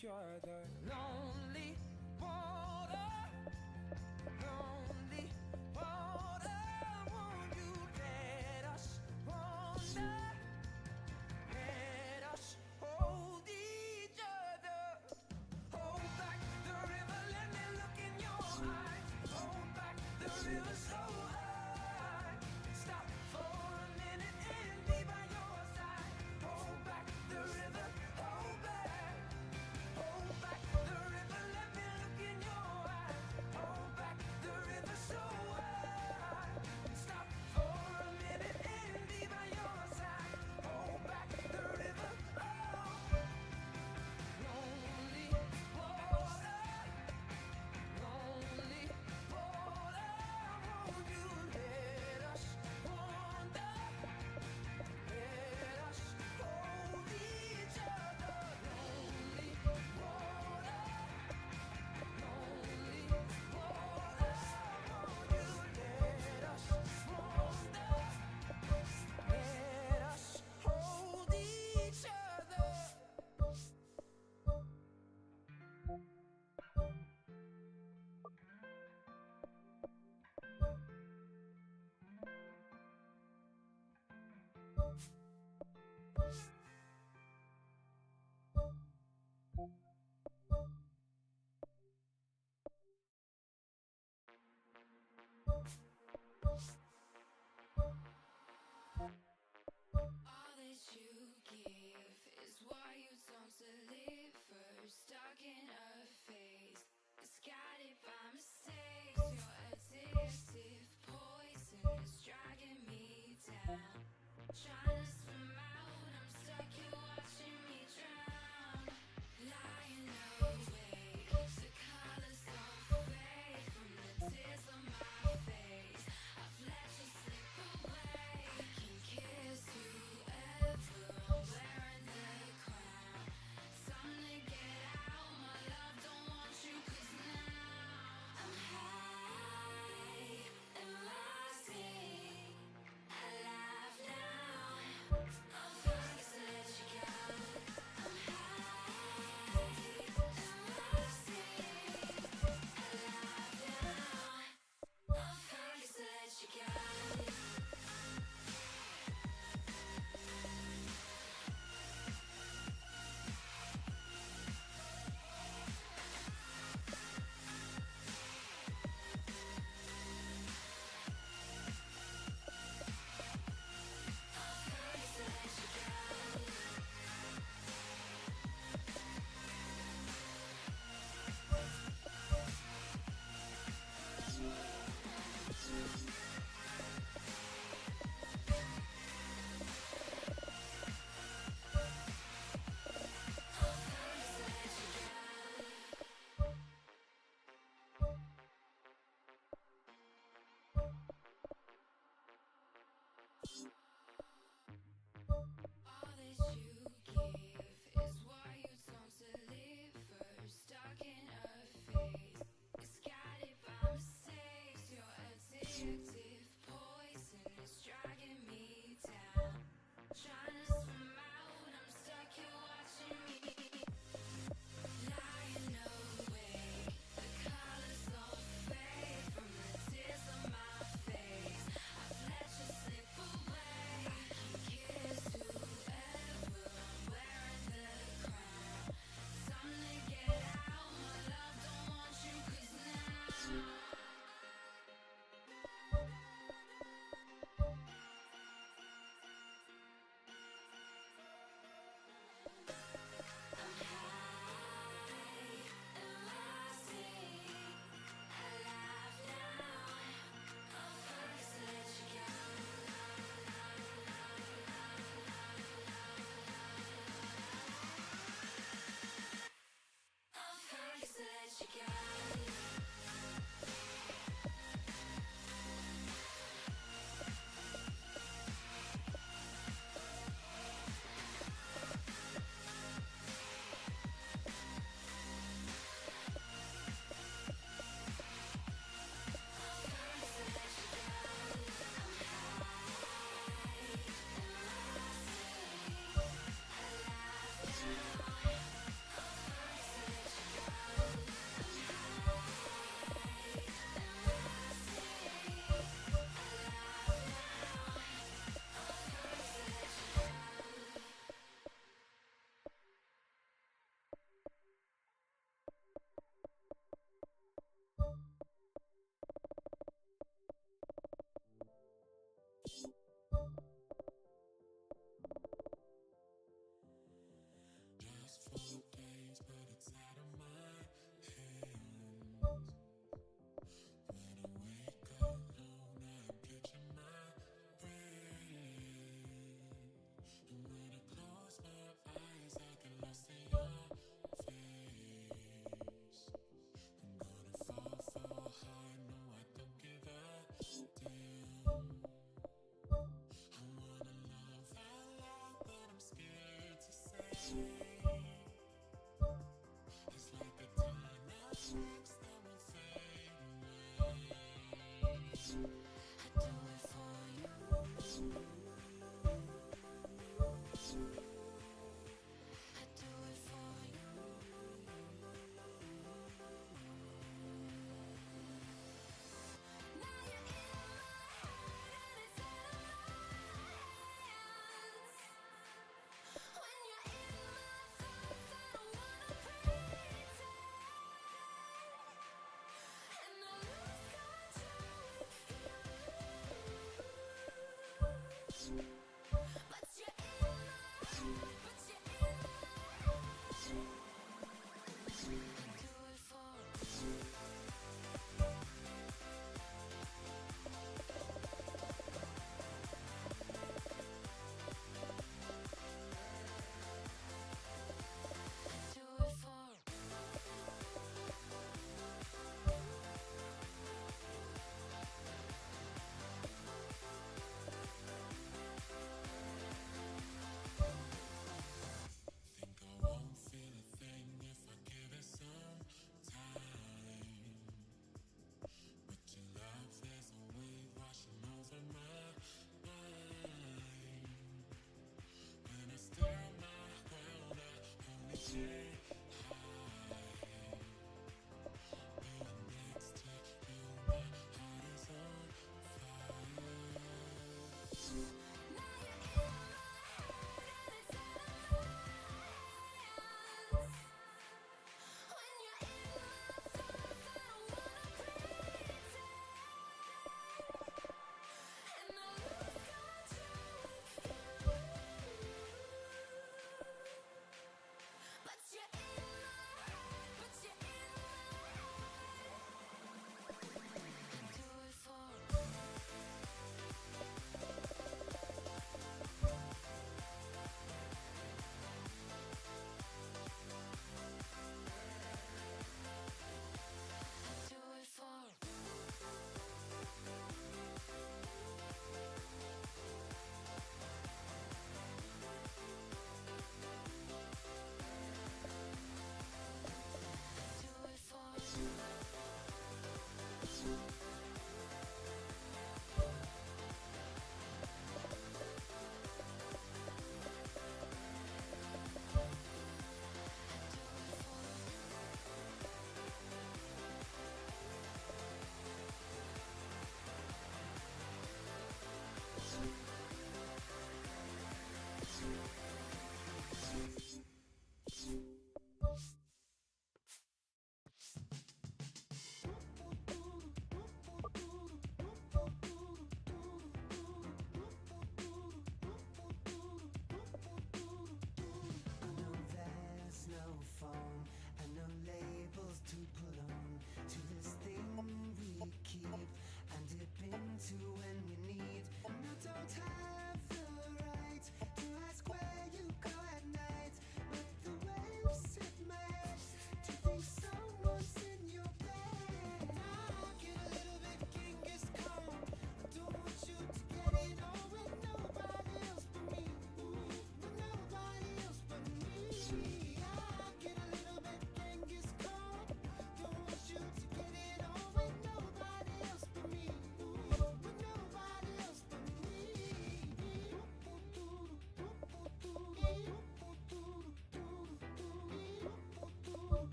You're the lonely water, lonely water. Won't you let us wander? Let us hold each other. Hold back the river, let me look in your eyes. Hold back the river so high. Stop for a minute and be by your side. Hold back the river, hold back. Hold back the river, let me look in your eyes. Hold back the river.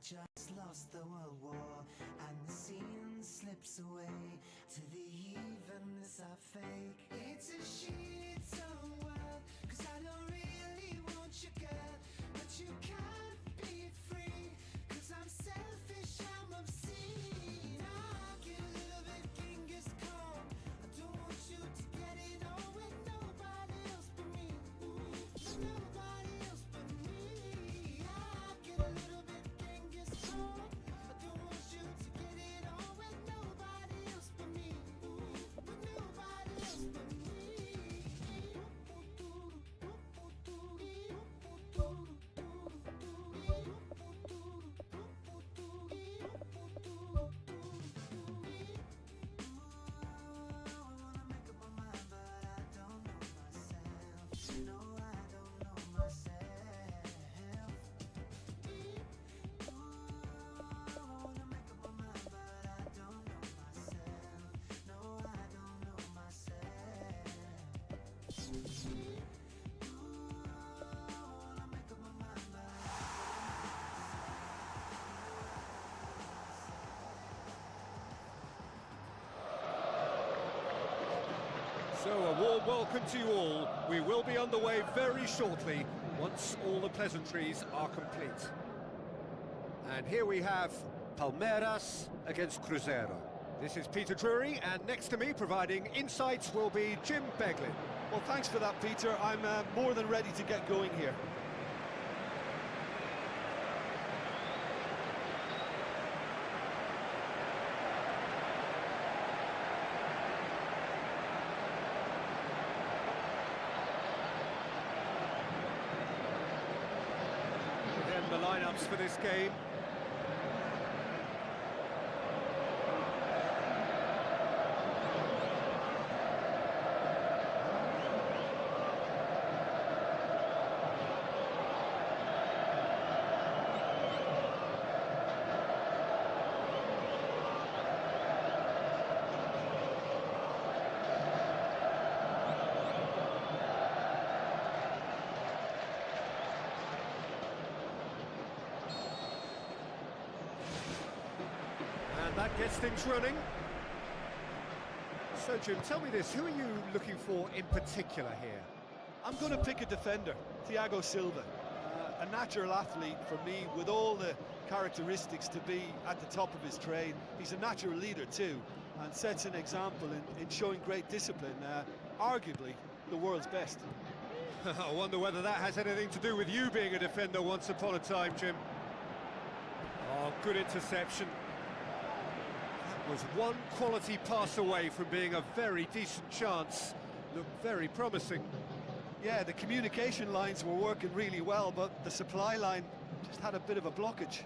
just lost the World War, and the scene slips away to the evenness I fake. It's a shit-ton world, 'cause I don't really want you, girl, but you can't be free, 'cause I'm selfish, I'm obscene. I get a little bit Genghis Khan. I don't want you to get it on with nobody else but me. Ooh, nobody else but me. I get a little bit Genghis Khan. I don't want you to get it on with nobody else but me. Ooh, with nobody else but me. So a warm welcome to you all. We will be underway very shortly, once all the pleasantries are complete. And here we have Palmeiras against Cruzeiro. This is Peter Drury, and next to me providing insights will be Jim Beglin. Well, thanks for that, Peter. I'm more than ready to get going here. Then the lineups for this game. That gets things running. So, Jim, tell me this, who are you looking for in particular here? I'm going to pick a defender, Thiago Silva. A natural athlete for me, with all the characteristics to be at the top of his trade. He's a natural leader too, and sets an example in showing great discipline. Arguably, the world's best. I wonder whether that has anything to do with you being a defender once upon a time, Jim. Oh, good interception. Was one quality pass away from being a very decent chance. Looked very promising. Yeah, the communication lines were working really well, but the supply line just had a bit of a blockage.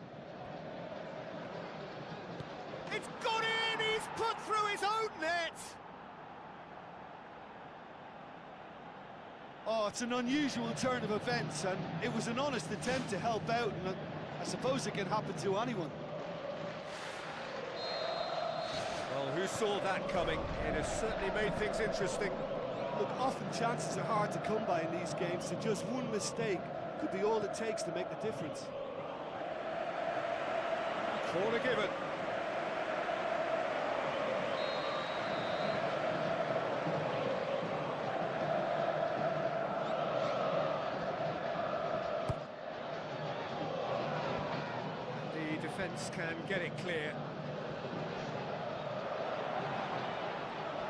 It's got in! He's put through his own net! Oh, it's an unusual turn of events, and it was an honest attempt to help out, and I suppose it can happen to anyone. Well, who saw that coming? It has certainly made things interesting. Look, often chances are hard to come by in these games, so just one mistake could be all it takes to make the difference. Corner given. The defence can get it clear.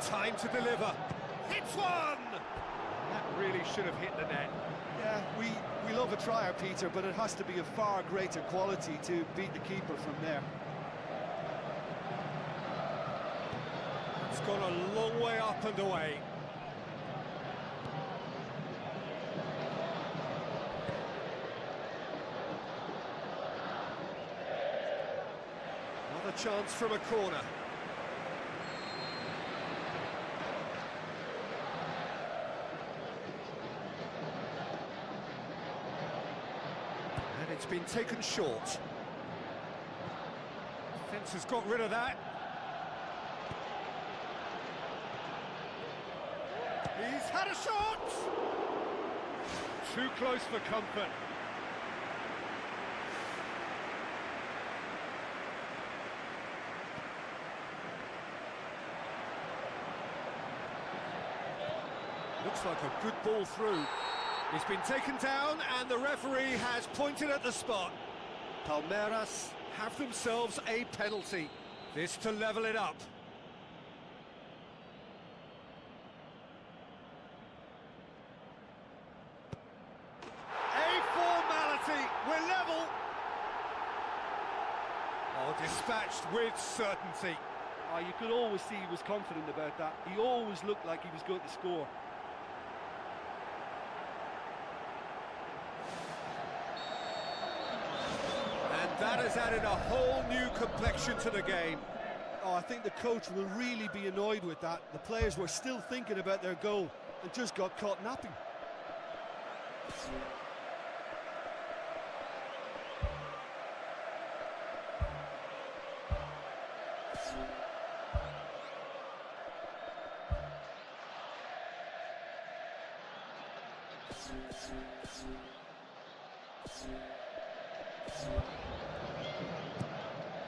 Time to deliver. Hits one! That really should have hit the net. Yeah, we love a trier, Peter, but it has to be of far greater quality to beat the keeper from there. It's gone a long way up and away. Another chance from a corner. It's been taken short. Defence has got rid of that. He's had a shot! Too close for comfort. Looks like a good ball through. He's been taken down and the referee has pointed at the spot. Palmeiras have themselves a penalty. This to level it up. A formality. We're level. Oh, dispatched with certainty. You could always see he was confident about that. He always looked like he was going to score. And that has added a whole new complexion to the game. Oh, I think the coach will really be annoyed with that. The players were still thinking about their goal and just got caught napping.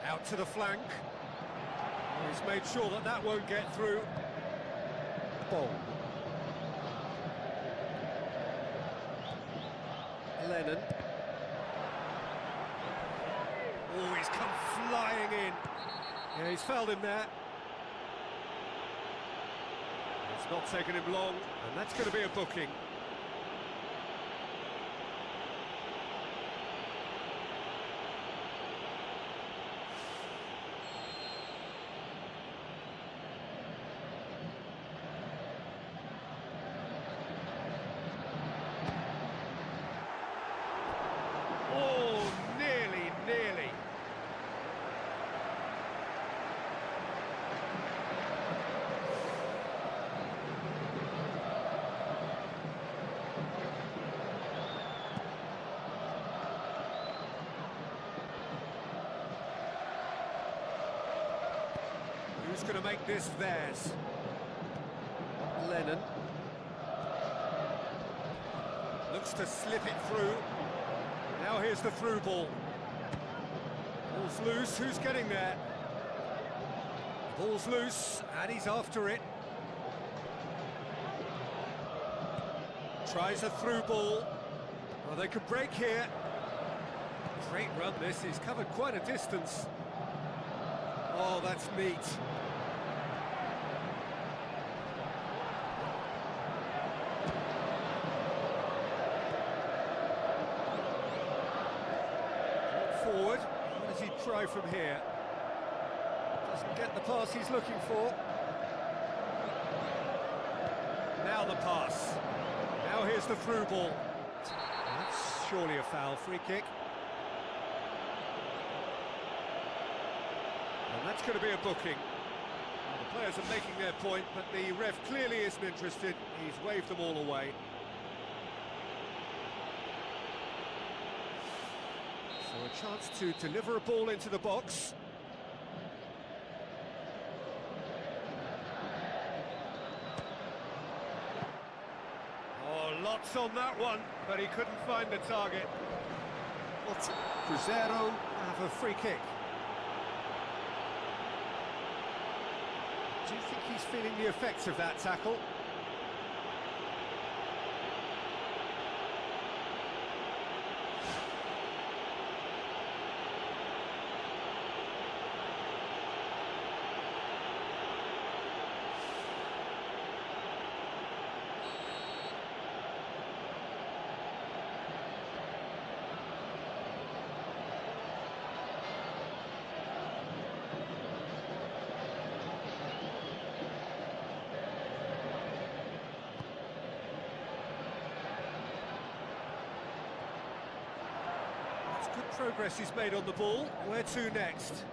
Out to the flank. Oh, he's made sure that that won't get through. Ball. Lennon. Oh, he's come flying in. Yeah, he's fouled him there. It's not taken him long, and that's going to be a booking. Oh, nearly, nearly. Who's going to make this theirs? Lennon. Looks to slip it through. Now here's the through ball. Ball's loose, who's getting there? Ball's loose, and he's after it. Tries a through ball. Well, they could break here. Great run this, he's covered quite a distance. Oh, that's neat. Forward, what does he try from here? Doesn't get the pass he's looking for. Now the pass. Now here's the through ball. That's surely a foul, free kick. And that's going to be a booking. Well, the players are making their point, but the ref clearly isn't interested. He's waved them all away. So a chance to deliver a ball into the box. Oh, lots on that one, but he couldn't find the target. Cruzeiro have a free kick. Do you think he's feeling the effects of that tackle? Good progress he's made on the ball. Where to next?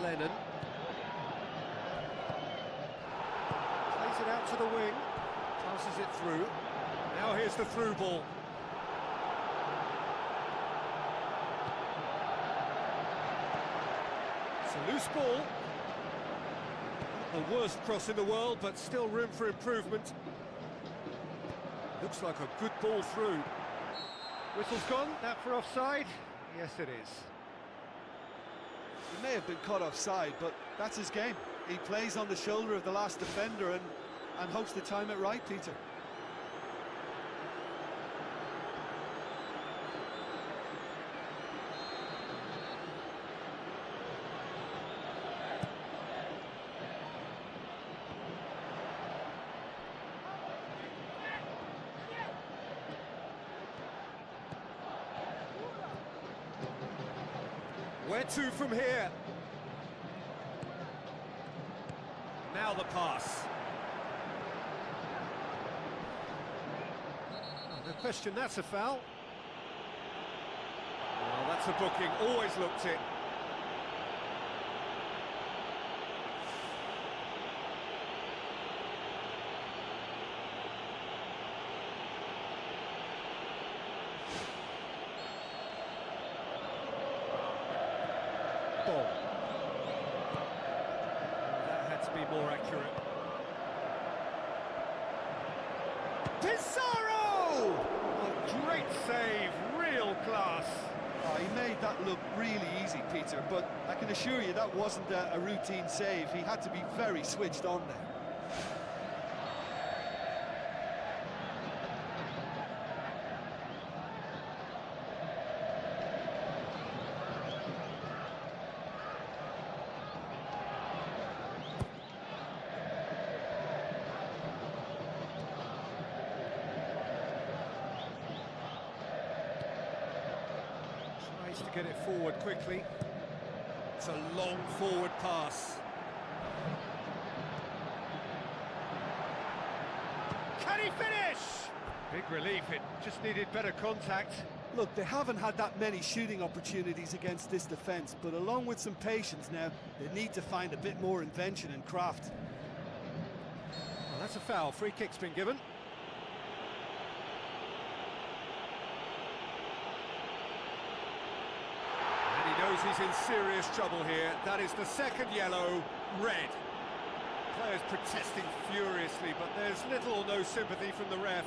Lennon. Plays it out to the wing. Passes it through. Now here's the through ball. It's a loose ball. Not the worst cross in the world, but still room for improvement. Looks like a good ball through. Whistle's gone, that for offside? Yes, it is. He may have been caught offside, but that's his game. He plays on the shoulder of the last defender, and and hopes to time it right, Peter. Where to from here? Now the pass. Oh, no question, that's a foul. Well, that's a booking, always looked it. Ball. That had to be more accurate. Pizarro! A great save, real class. Oh, he made that look really easy, Peter, but I can assure you that wasn't a routine save. He had to be very switched on there. Tries to get it forward quickly. It's a long forward pass. Can he finish? Big relief, it just needed better contact. Look, they haven't had that many shooting opportunities against this defence, but along with some patience now, they need to find a bit more invention and craft. Well, that's a foul. Free kick's been given. And he knows he's in serious trouble here. That is the second yellow, red. Players protesting furiously, but there's little or no sympathy from the ref.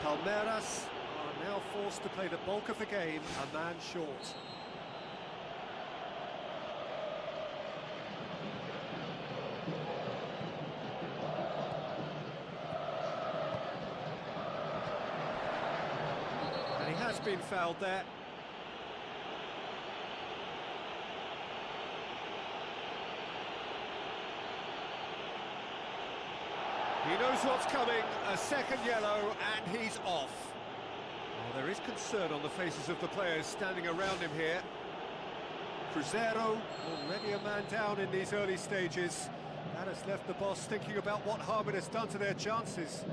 Palmeiras are now forced to play the bulk of the game, a man short. And he has been fouled there. He knows what's coming, a second yellow, and he's off. Well, there is concern on the faces of the players standing around him here. Cruzeiro, already a man down in these early stages. That has left the boss thinking about what harm it has done to their chances.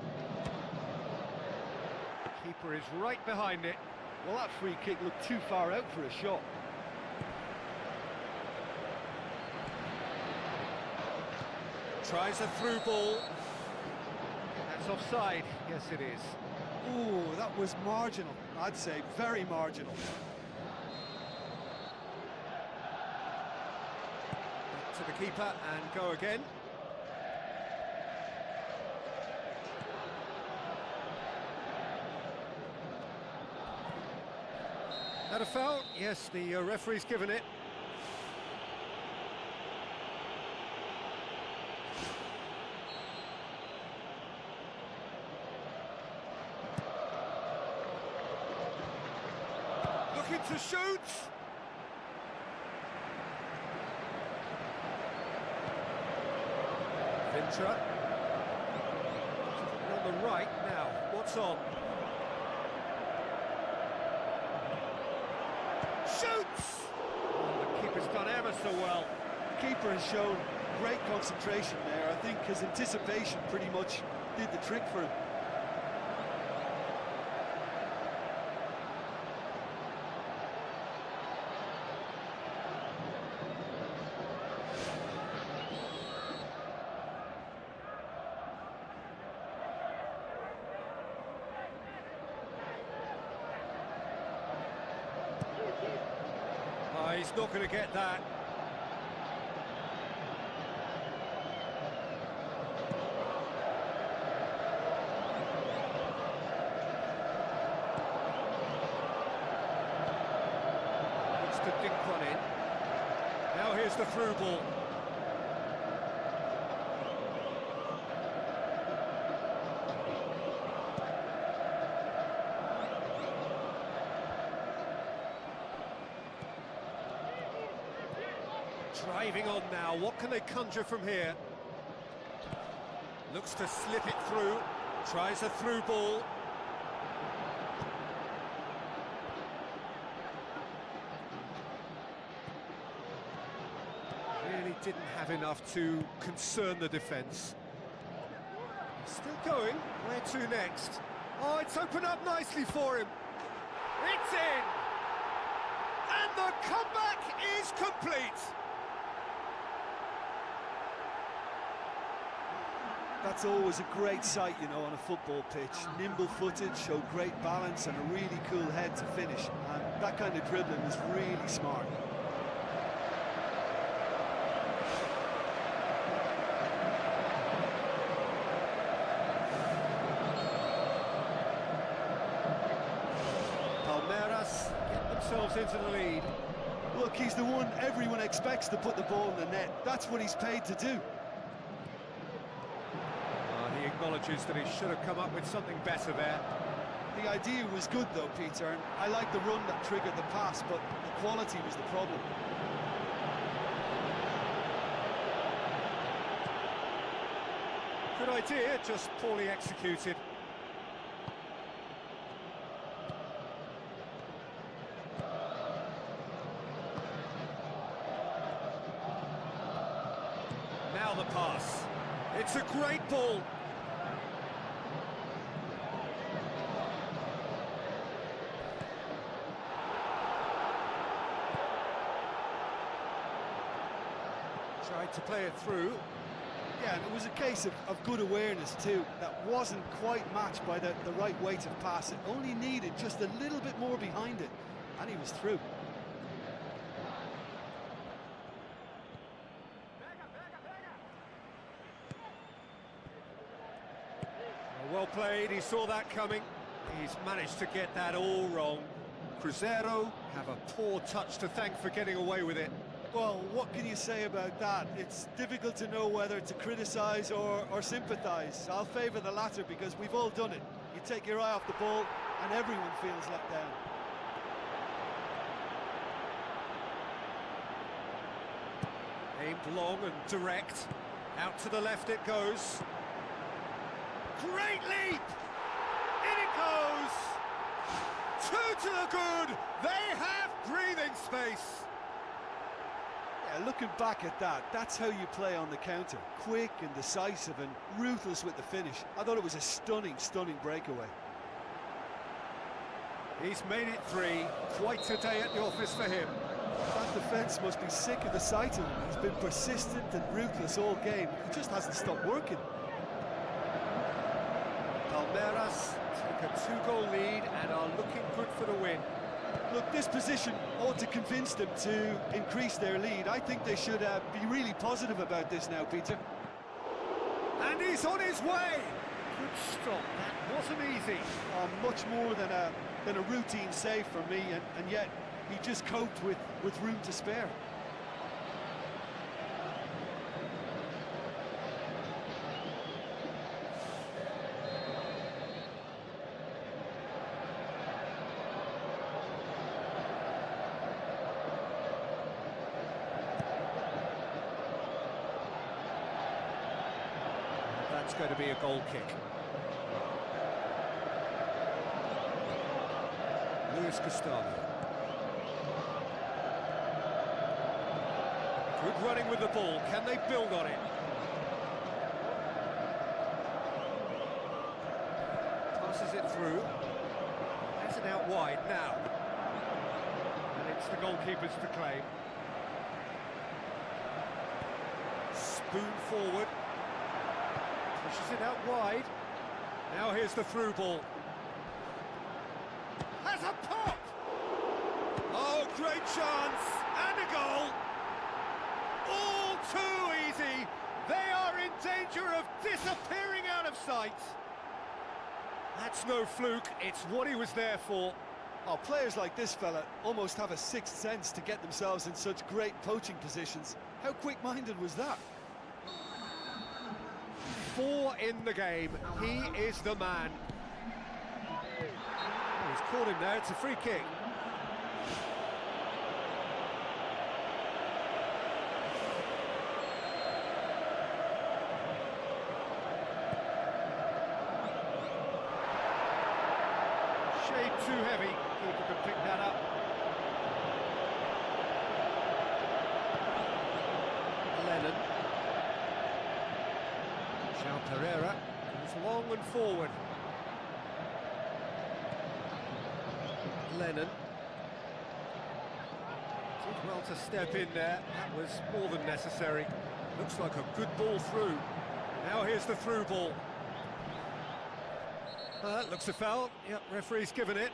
The keeper is right behind it. Well, that free kick looked too far out for a shot. Tries a through ball. That's offside. Yes, it is. Ooh, that was marginal. I'd say very marginal. Back to the keeper and go again. Had a foul? Yes, the referee's given it. Looking to shoot. Vintra. On the right now. What's on? Shoots! Oh, the keeper's done ever so well. The keeper has shown great concentration there. I think his anticipation pretty much did the trick for him. He's not going to get that. Looks to dink one in. Now here's the through ball. Driving on now, what can they conjure from here? Looks to slip it through, tries a through ball. Really didn't have enough to concern the defence. Still going, where to next? Oh, it's opened up nicely for him. It's in! And the comeback is complete! That's always a great sight, you know, on a football pitch. Nimble-footed, showed great balance and a really cool head to finish. And that kind of dribbling is really smart. Palmeiras get themselves into the lead. Look, he's the one everyone expects to put the ball in the net. That's what he's paid to do. He acknowledges that he should have come up with something better there. The idea was good though, Peter, and I like the run that triggered the pass, but the quality was the problem. Good idea, just poorly executed. Now the pass. It's a great ball. Tried to play it through. Yeah, and it was a case of good awareness too. That wasn't quite matched by the right weight of pass. It only needed just a little bit more behind it, and he was through. Well played, he saw that coming. He's managed to get that all wrong. Cruzeiro have a poor touch to thank for getting away with it. Well, what can you say about that? It's difficult to know whether to criticise or sympathise. I'll favour the latter because we've all done it. You take your eye off the ball and everyone feels let down. Aimed long and direct. Out to the left it goes. Great leap! In it goes! Two to the good! They have breathing space! Yeah, looking back at that, that's how you play on the counter. Quick and decisive and ruthless with the finish. I thought it was a stunning, stunning breakaway. He's made it three. Quite a day at the office for him. That defence must be sick of the sight of him. He's been persistent and ruthless all game. He just hasn't stopped working. Palmeiras take a two-goal lead and are looking good for the win. Look, this position ought to convince them to increase their lead. I think they should be really positive about this now, Peter. And he's on his way! Good stop, that wasn't easy. Much more than a routine save for me, and yet he just coped with room to spare. That's going to be a goal kick. Luis Gustavo. Good running with the ball. Can they build on it? Passes it through. Has it out wide now. And it's the goalkeepers to claim. Spoon forward. Pushes it out wide. Now here's the through ball. Has a pop! Oh, great chance! And a goal! All too easy! They are in danger of disappearing out of sight! That's no fluke, it's what he was there for. Oh, players like this fella almost have a sixth sense to get themselves in such great poaching positions. How quick-minded was that? 4 in the game. He is the man. Oh, he's caught him there. It's a free kick. shade too heavy. Keeper can pick that up. Lennon. João Pereira goes long and forward. Lennon. Did well to step in there. That was more than necessary. Looks like a good ball through. Now here's the through ball. Looks a foul. Yep, referee's given it.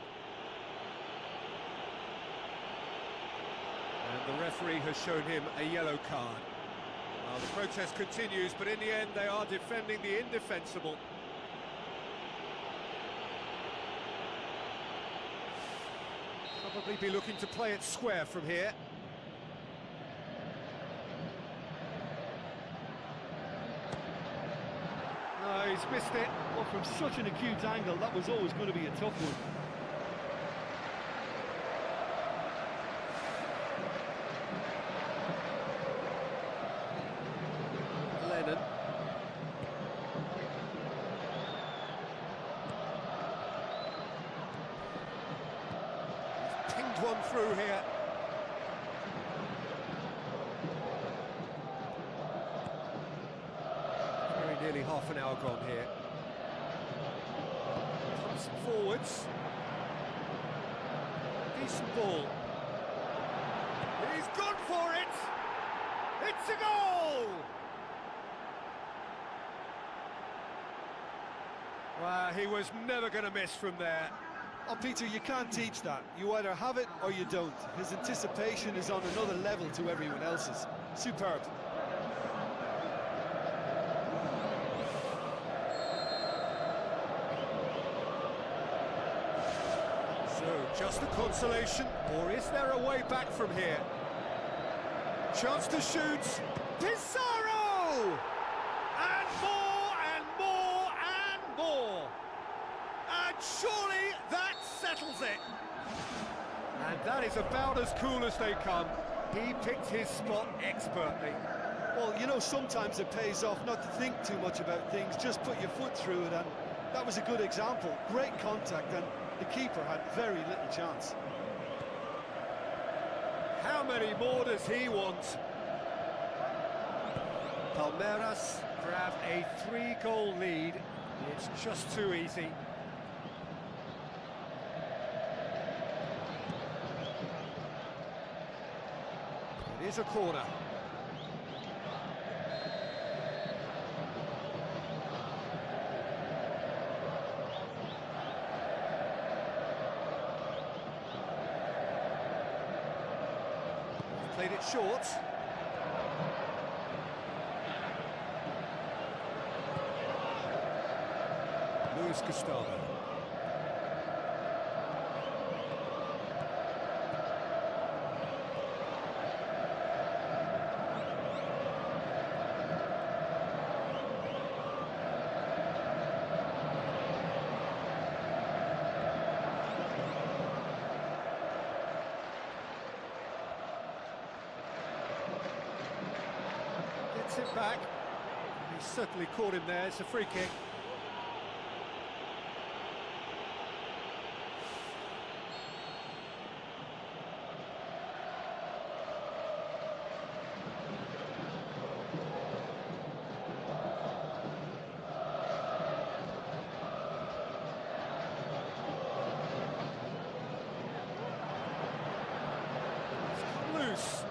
And the referee has shown him a yellow card. Well, the protest continues, but in the end they are defending the indefensible. Probably be looking to play it square from here. No, he's missed it. Well, from such an acute angle, that was always going to be a tough one. Lennon. He's pinged one through here. Very nearly half an hour gone here. Comes forwards. Decent ball. He's gone for it! It's a goal! Well, he was never going to miss from there. Oh, Peter, you can't teach that. You either have it or you don't. His anticipation is on another level to everyone else's. Superb. So, just a consolation, or is there a way back from here? Chance to shoot. Pizarro! And more, and more, and more. And surely that settles it. And that is about as cool as they come. He picked his spot expertly. Well, you know, sometimes it pays off not to think too much about things, just put your foot through it, and that was a good example. Great contact, and the keeper had very little chance. How many more does he want? Palmeiras grab a 3-goal lead. It's just too easy. It is a corner. Played it short. Luis Gustavo. Gets it back. He certainly caught him there. It's a free kick. It's come loose.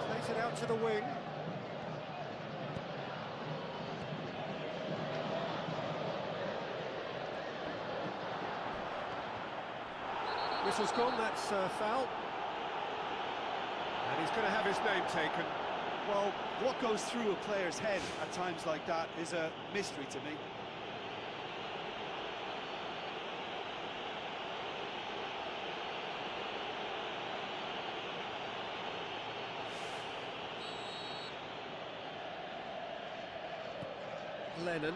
Plays it out to the wing. Whistle's gone, that's foul. And he's going to have his name taken. Well, what goes through a player's head at times like that is a mystery to me. Lennon.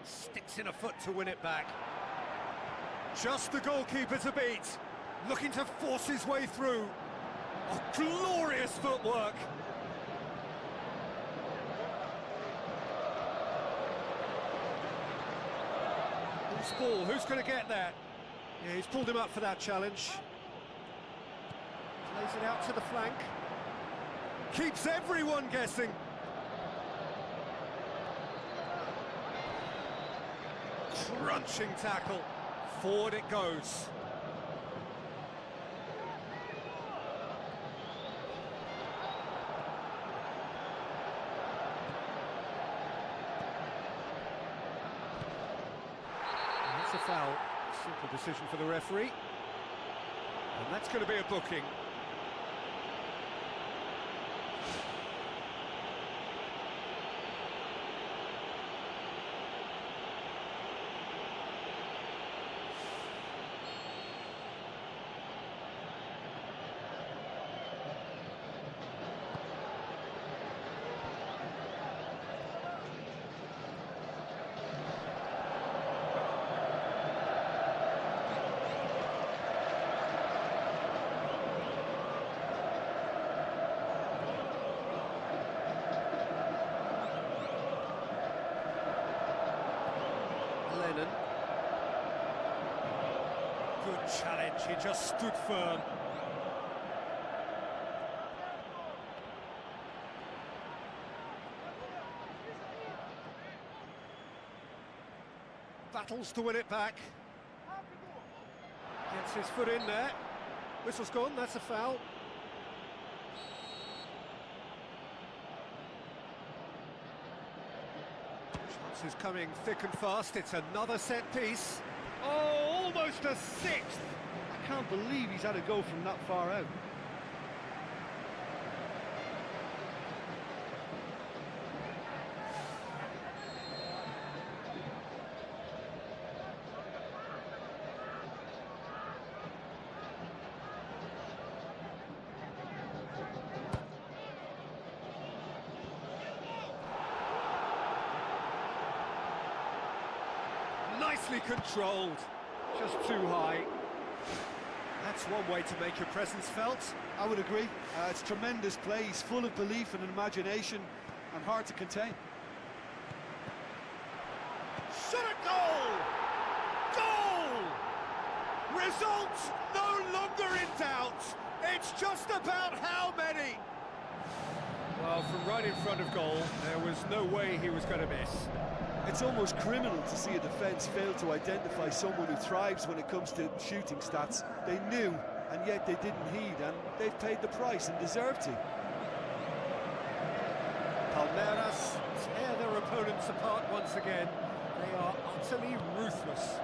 Sticks in a foot to win it back. Just the goalkeeper to beat. Looking to force his way through. Oh, glorious footwork. Who's ball? Who's going to get that? Yeah, he's pulled him up for that challenge. Plays it out to the flank. Keeps everyone guessing. Crunching tackle. Forward it goes. That's a foul. Simple decision for the referee. And that's going to be a booking. Lennon. Good challenge, he just stood firm. Battles to win it back. Gets his foot in there. Whistle's gone, that's a foul. Is coming thick and fast. It's another set piece. Oh, almost a sixth! I can't believe he's had a go from that far out. Nicely controlled, just too high. That's one way to make your presence felt. I would agree. It's tremendous play. He's full of belief and imagination and hard to contain. Shot at goal! Goal! Result no longer in doubt. It's just about how many. Well, from right in front of goal, there was no way he was going to miss. It's almost criminal to see a defence fail to identify someone who thrives when it comes to shooting stats. They knew, and yet they didn't heed, and they've paid the price and deserve to. Palmeiras tear their opponents apart once again. They are utterly ruthless.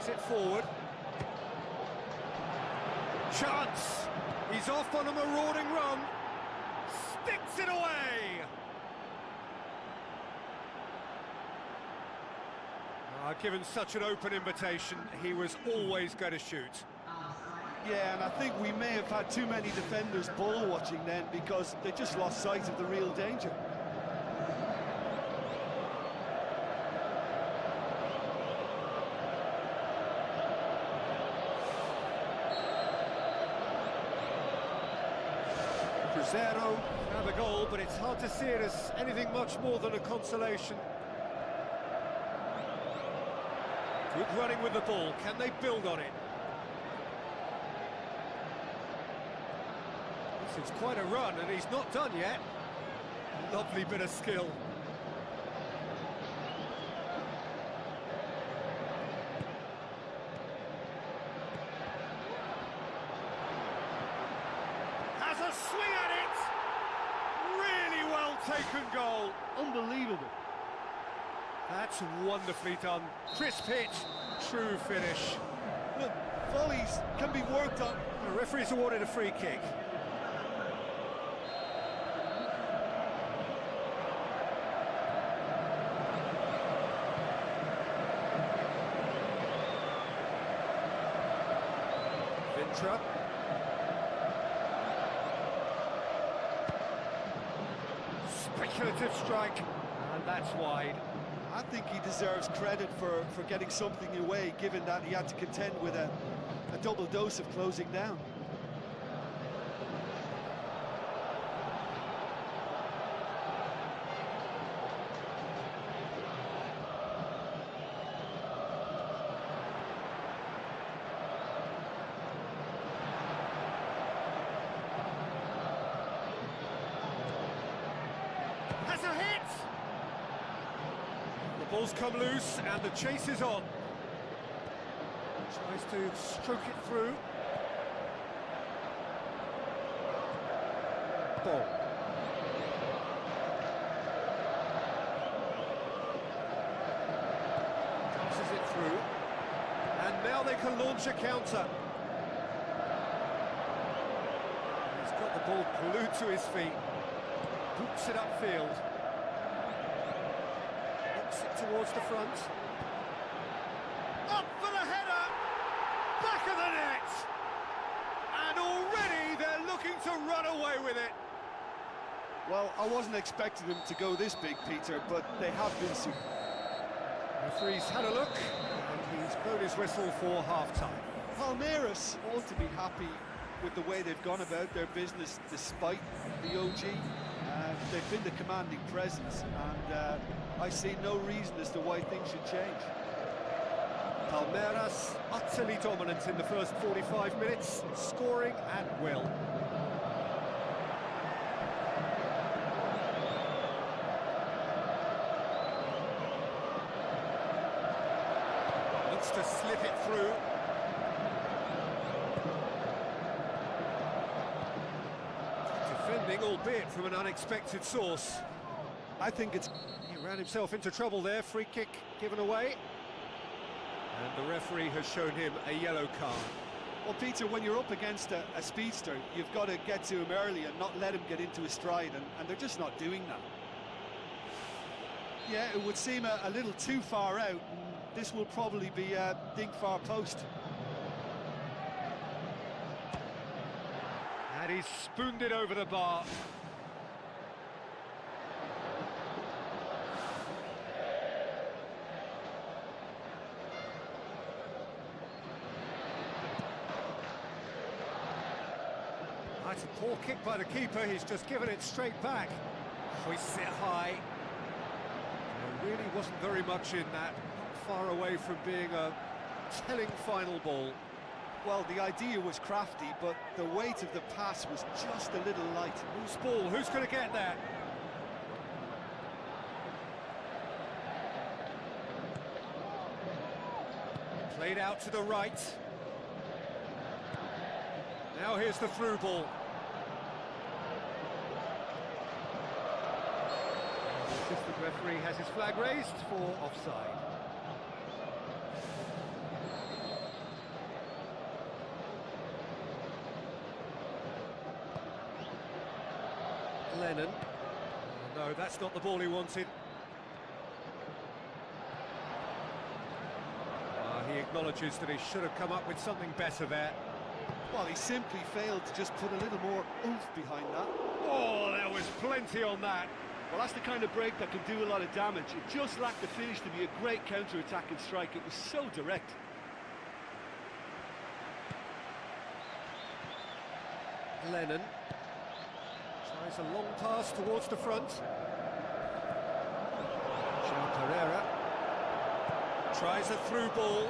It forward. Chance! He's off on a marauding run. Sticks it away! Given such an open invitation, he was always going to shoot. Yeah, and I think we may have had too many defenders ball watching then because they just lost sight of the real danger. Cruzeiro have a goal, but it's hard to see it as anything much more than a consolation. Good running with the ball. Can they build on it? This is quite a run, and he's not done yet. Lovely bit of skill. Has a swing at it! Really well taken goal. Unbelievable. That's wonderfully done. Crisp hit, true finish. Look, volleys can be worked on. The referee's awarded a free kick. Dutra. Speculative strike, and that's wide. I think he deserves credit for getting something away, given that he had to contend with a double dose of closing down. Has a hit! The ball's come loose and the chase is on. Tries to stroke it through. Ball. Passes it through. And now they can launch a counter. He's got the ball glued to his feet. Boots it upfield. Knocks it towards the front. Up for the header! Back of the net! And already they're looking to run away with it. Well, I wasn't expecting them to go this big, Peter, but they have been super. Referee's had a look, and he's blown his whistle for half-time. Palmeiras ought to be happy with the way they've gone about their business despite the OG. They've been the commanding presence, and I see no reason as to why things should change. Palmeiras utterly dominant in the first 45 minutes, scoring at will. Looks to slip it through. Defending, albeit from an unexpected source. I think it's... He ran himself into trouble there, free kick given away. And the referee has shown him a yellow card. Well, Peter, when you're up against a speedster, you've got to get to him early and not let him get into his stride, and they're just not doing that. Yeah, it would seem a little too far out, and this will probably be a dig far post. And he's spooned it over the bar. That's a poor kick by the keeper, he's just given it straight back. Hoists it high. There really wasn't very much in that, not far away from being a telling final ball. Well, the idea was crafty, but the weight of the pass was just a little light. Loose ball, who's going to get that? Played out to the right. Now here's the through ball. The assistant referee has his flag raised for offside. Lennon. No, that's not the ball he wanted. He acknowledges that he should have come up with something better there. Well, he simply failed to just put a little more oomph behind that. Oh, there was plenty on that. Well, that's the kind of break that can do a lot of damage. It just lacked the finish to be a great counter-attacking strike. It was so direct. Lennon tries a long pass towards the front. João Pereira tries a through ball.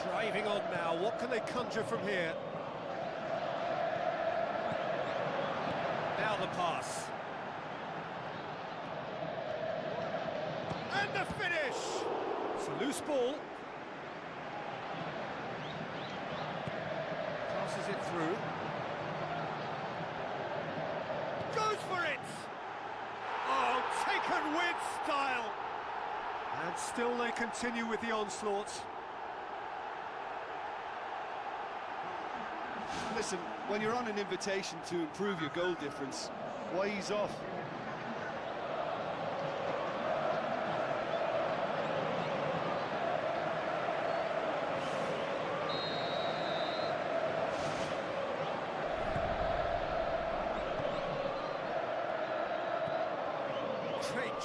Driving on now, what can they conjure from here? Now the pass. And the finish! It's a loose ball. Passes it through. Goes for it! Oh, taken with style! And still they continue with the onslaught. Listen, when you're on an invitation to improve your goal difference, why ease off?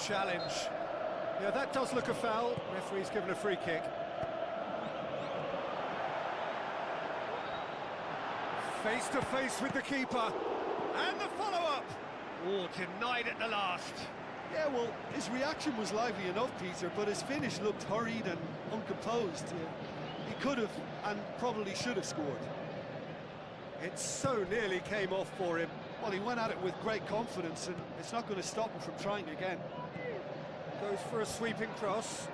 challenge. Yeah, that does look a foul. Referee's given a free kick. Face to face with the keeper. And the follow-up. Oh, denied at the last. Yeah, well, his reaction was lively enough, Peter, but his finish looked hurried and uncomposed. He could have and probably should have scored. It so nearly came off for him. Well, he went at it with great confidence, and it's not going to stop him from trying again. Goes for a sweeping cross.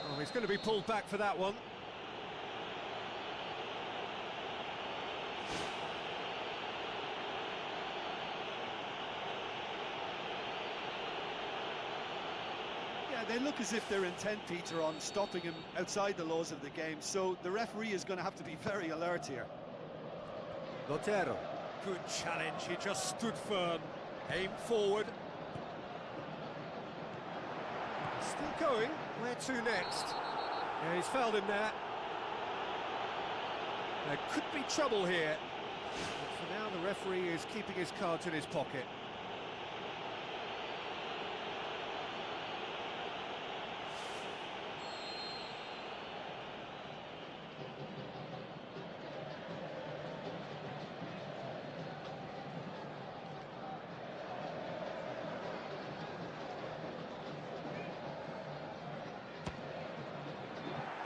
Oh, he's going to be pulled back for that one. Yeah, they look as if they're intent, Peter, on stopping him outside the laws of the game, so the referee is going to have to be very alert here. Lotero. Good challenge, he just stood firm. Aim forward. Still going. Where to next? Yeah, he's fouled him there. There could be trouble here. But for now, the referee is keeping his cards in his pocket.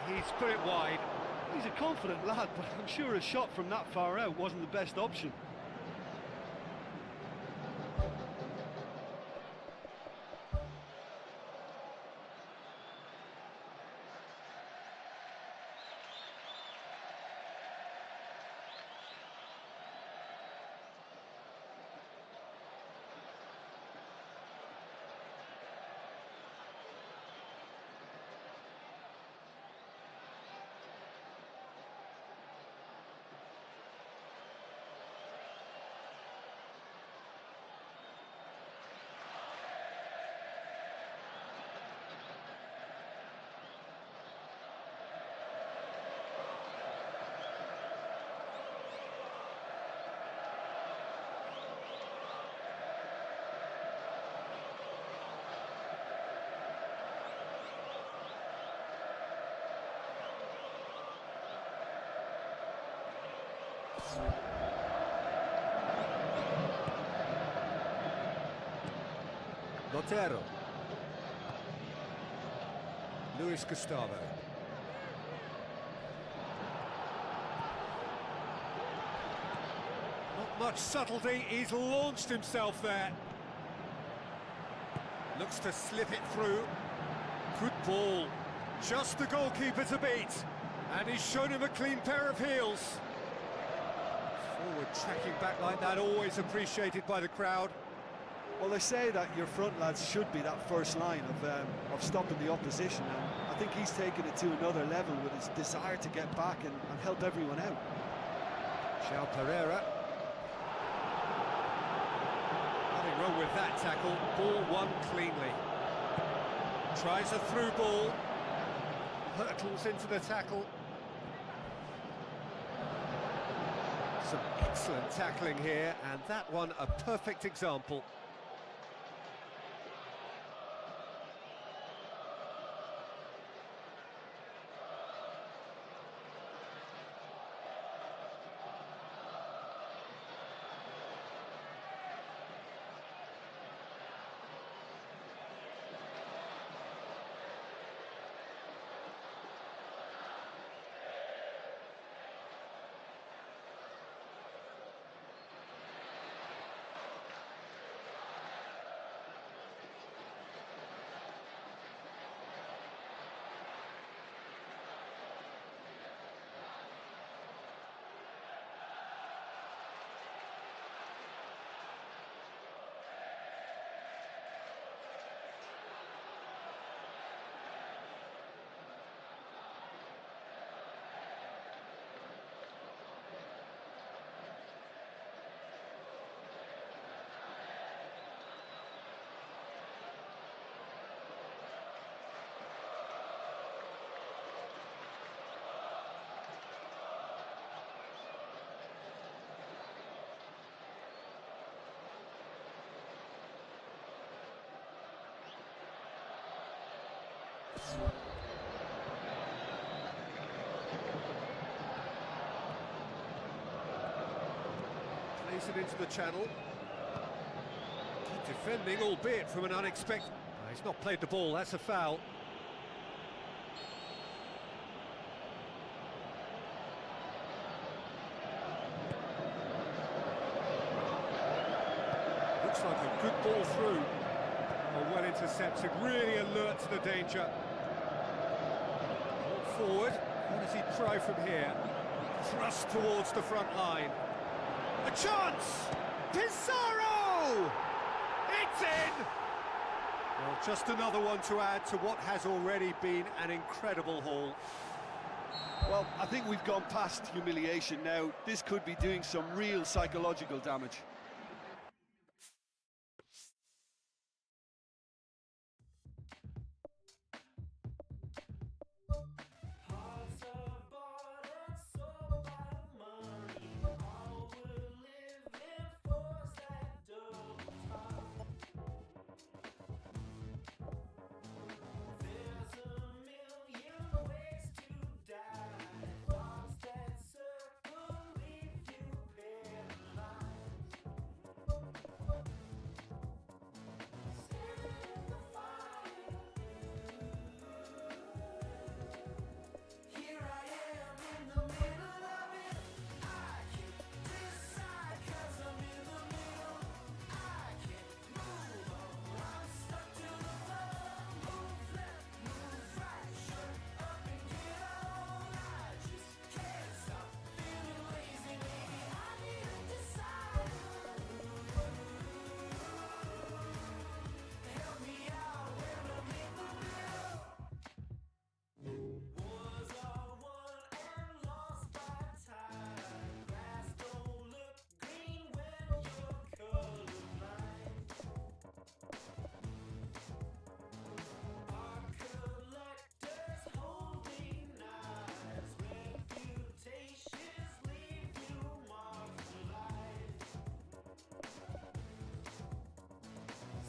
He's put it wide. He's a confident lad, but I'm sure a shot from that far out wasn't the best option. Lotero. Luis Gustavo. Not much subtlety, he's launched himself there. Looks to slip it through. Good ball. Just the goalkeeper to beat. And he's shown him a clean pair of heels. Forward tracking back like that, always appreciated by the crowd. Well, they say that your front lads should be that first line of stopping the opposition, and I think he's taken it to another level with his desire to get back and help everyone out. João Pereira. Nothing wrong with that tackle. Ball won cleanly. Tries a through ball. Hurtles into the tackle. Some excellent tackling here, and that one a perfect example. Plays it into the channel. Good defending, albeit from an unexpected... He's not played the ball, that's a foul. Looks like a good ball through. Oh, well intercepted, really alert to the danger. Ball forward, what does he try from here? Thrust towards the front line. A chance! Pizarro! It's in! Well, just another one to add to what has already been an incredible haul. Well, I think we've gone past humiliation now. This could be doing some real psychological damage. Hearts are bought and sold by money. All we're living for's that double time. There's a million ways to die. Thoughts that circle leave you paralyzed. Standing in the fire. Here I am in the middle of it. I can't decide 'cause I'm in the middle. I can't move on. I'm stuck to the floor. Move left, move right, shut up and get on. I just can't stop feeling lazy. Maybe I need to decide. Help me out when I'm in the middle. Was all won and lost by time. Grass don't look green when you're colorblind. Art collectors holding knives. Reputations leave you marked for life.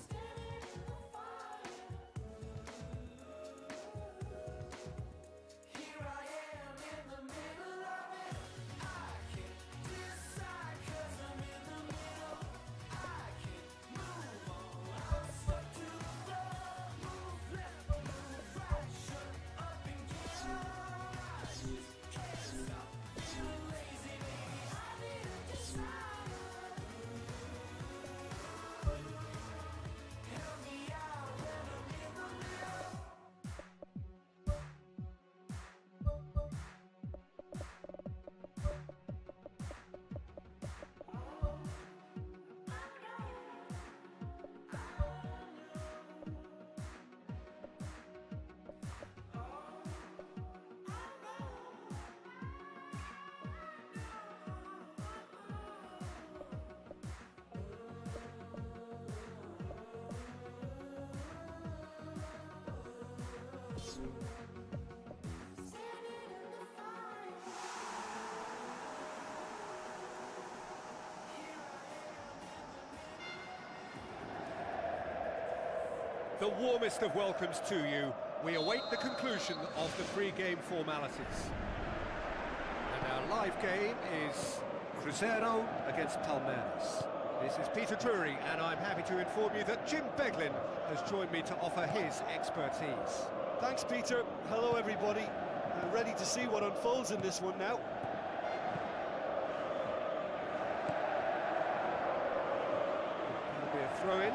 Standing in the fire. Here I am in the middle of it. I can't decide 'cause I'm in the middle. I can't move on. I'm stuck to the floor. Move left, move right, shut up and get on. I just can't stop feeling lazy. Maybe I need to decide. Help me out when I'm in the middle. The warmest of welcomes to you. We await the conclusion of the pre-game formalities. And our live game is Cruzeiro against Palmeiras. This is Peter Drury, and I'm happy to inform you that Jim Beglin has joined me to offer his expertise. Thanks, Peter. Hello, everybody. Ready to see what unfolds in this one now. That'll be a throw-in.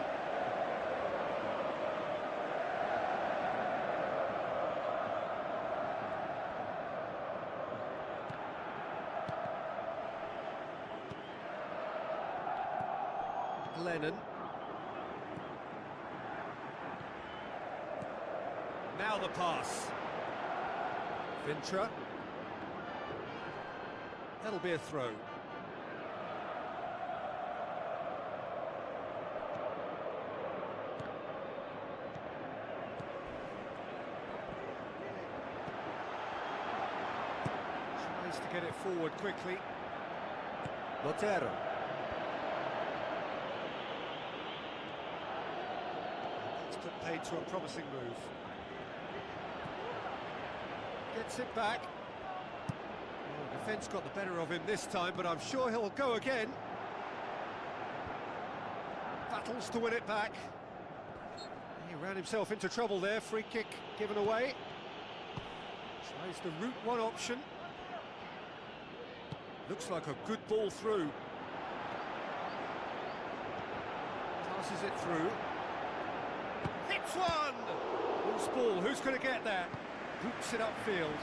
Lennon. Now the pass. Vintra. That'll be a throw. Tries to get it forward quickly. Botero. That's put paid to a promising move. Gets it back. Oh, defence got the better of him this time, but I'm sure he'll go again. Battles to win it back. He ran himself into trouble there. Free kick given away. Tries the route one option. Looks like a good ball through. Passes it through. Hits one! Loose ball, who's going to get that? Hoops it upfield.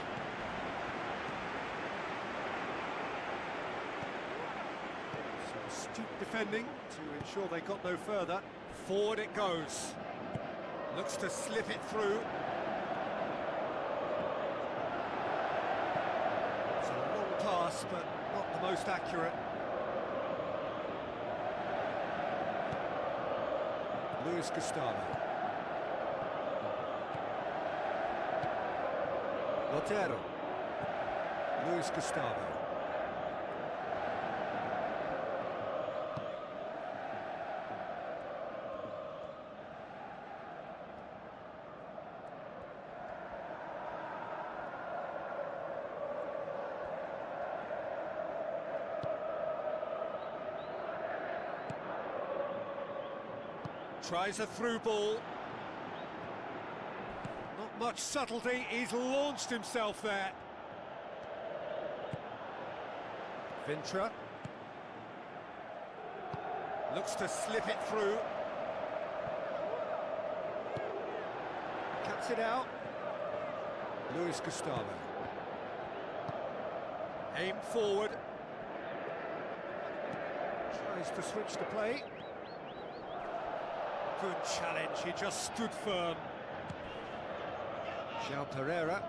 Some astute defending to ensure they got no further. Forward it goes. Looks to slip it through. It's a long pass, but not the most accurate. Luis Gustavo. Lotero. Luis Gustavo. Tries a through ball. Not much subtlety, he's launched himself there. Vintra. Looks to slip it through. Cuts it out. Luis Gustavo. Aim forward. Tries to switch the play. Good challenge, he just stood firm. João Pereira.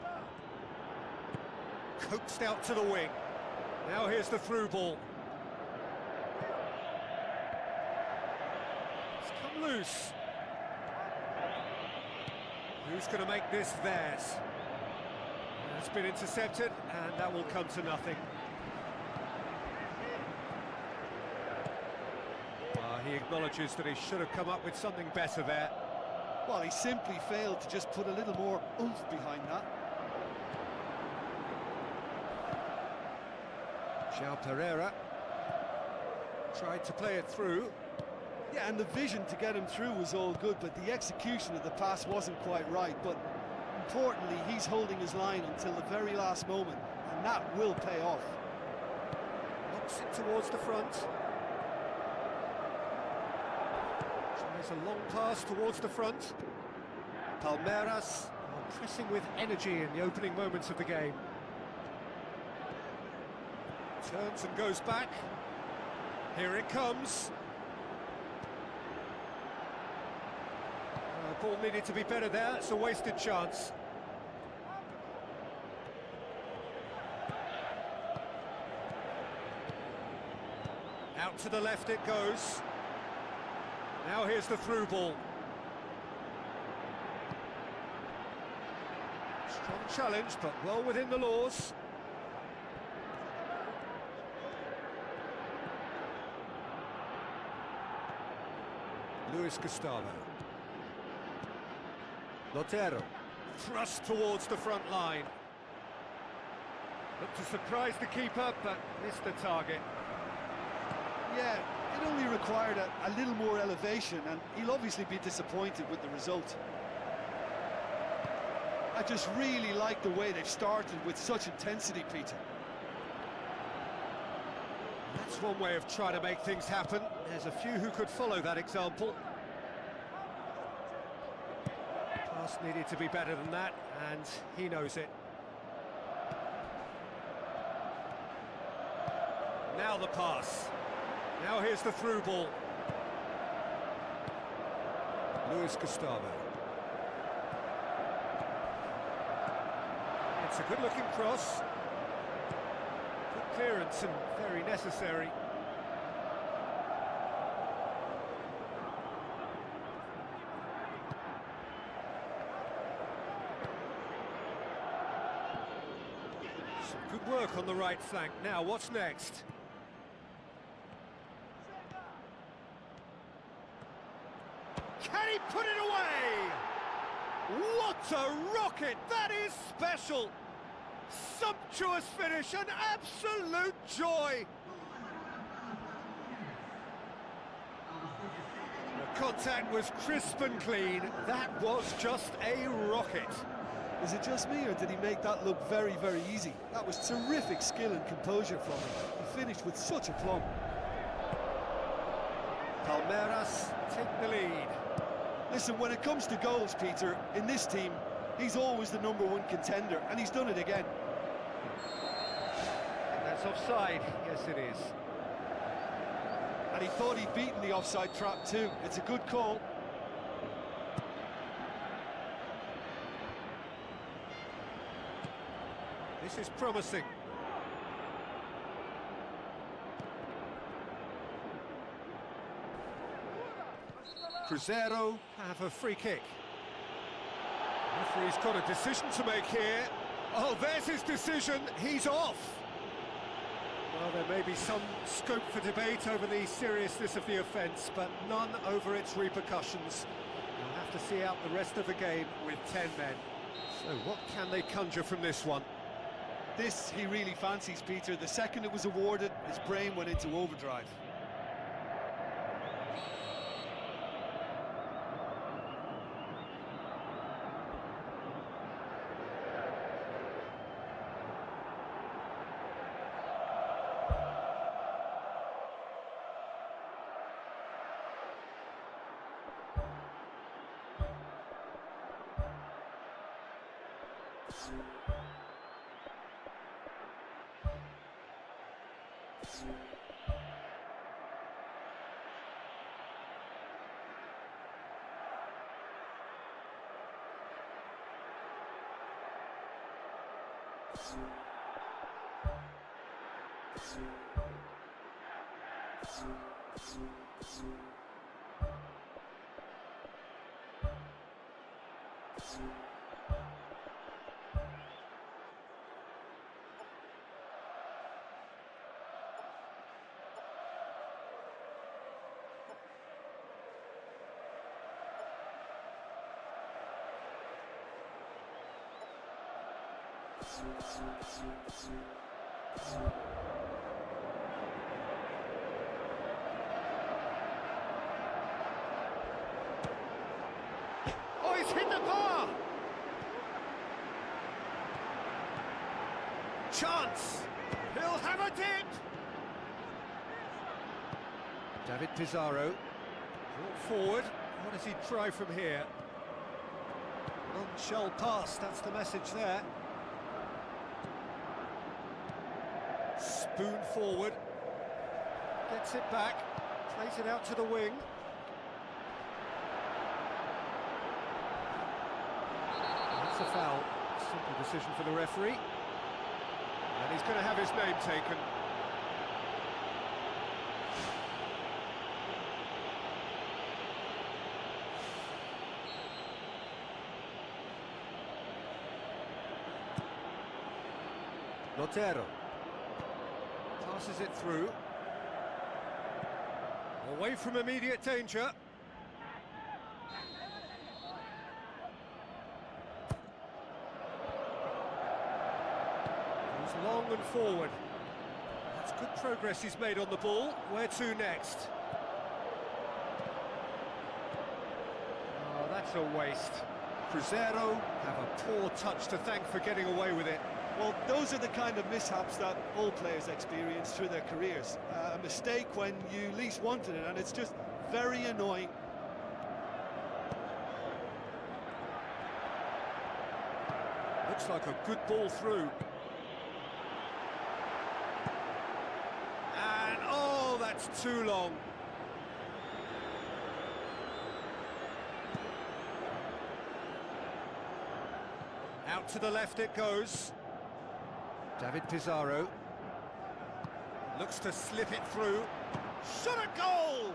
Coaxed out to the wing. Now here's the through ball. It's come loose. Who's going to make this theirs? It's been intercepted, and that will come to nothing. He acknowledges that he should have come up with something better there. Well, he simply failed to just put a little more oomph behind that. João Pereira tried to play it through. Yeah, and the vision to get him through was all good, but the execution of the pass wasn't quite right. But importantly, he's holding his line until the very last moment, and that will pay off. Knocks it towards the front. Tries a long pass towards the front. Palmeiras are pressing with energy in the opening moments of the game. Turns and goes back. Here it comes. Ball needed to be better there. It's a wasted chance. Out to the left it goes. Now here's the through ball. Strong challenge, but well within the laws. Luis Gustavo. Lotero. Thrust towards the front line. Looked to surprise the keeper, but missed the target. Yeah, it only required a little more elevation, and he'll obviously be disappointed with the result. I just really like the way they've started with such intensity, Peter. That's one way of trying to make things happen. There's a few who could follow that example. Pass needed to be better than that, and he knows it. Now the pass. Now here's the through ball. Luis Gustavo. It's a good-looking cross. Good clearance and very necessary. Some good work on the right flank. Now, what's next? Can he put it away? What a rocket! That is special! Sumptuous finish, an absolute joy! The contact was crisp and clean. That was just a rocket. Is it just me, or did he make that look very, very easy? That was terrific skill and composure from him. He finished with such aplomb. Palmeiras take the lead. Listen, when it comes to goals, Peter, in this team, he's always the #1 contender, and he's done it again. And that's offside. Yes, it is. And he thought he'd beaten the offside trap too. It's a good call. This is promising. Cruzeiro have a free kick. Referee's got a decision to make here. Oh, there's his decision. He's off. Well, there may be some scope for debate over the seriousness of the offence, but none over its repercussions. You'll have to see out the rest of the game with 10 men. So what can they conjure from this one? This he really fancies, Peter. The second it was awarded, his brain went into overdrive. Oh, he's hit the bar! Chance! He'll have a dip! David Pizarro brought forward. What does he try from here? None shall pass, that's the message there. Spoon forward. Gets it back. Plays it out to the wing. That's a foul. Simple decision for the referee. And he's going to have his name taken. Lotero passes it through. Away from immediate danger. Goes long and forward. That's good progress he's made on the ball. Where to next? Oh, that's a waste. Cruzeiro have a poor touch to thank for getting away with it. Well, those are the kind of mishaps that all players experience through their careers. A mistake when you least wanted it, and it's just very annoying. Looks like a good ball through. And, oh, that's too long. Out to the left it goes. David Pizarro looks to slip it through. Shot a goal!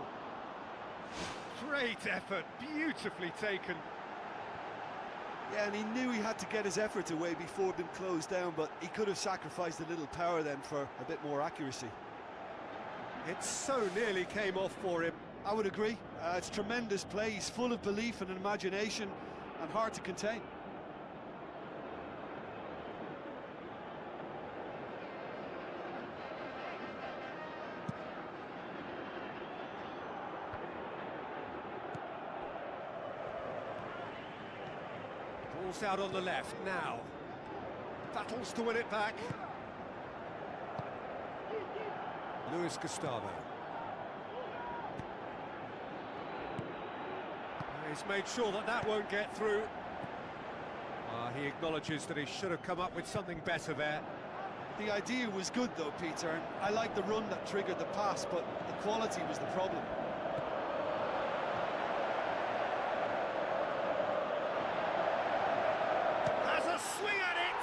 Great effort, beautifully taken. Yeah, and he knew he had to get his efforts away before being closed down, but he could have sacrificed a little power then for a bit more accuracy. It so nearly came off for him. I would agree. It's tremendous play. He's full of belief and imagination and hard to contain. Force out on the left now. Battles to win it back. Luis Gustavo. He's made sure that that won't get through. He acknowledges that he should have come up with something better there. The idea was good though, Peter, and I like the run that triggered the pass, but the quality was the problem. Has a swing at it!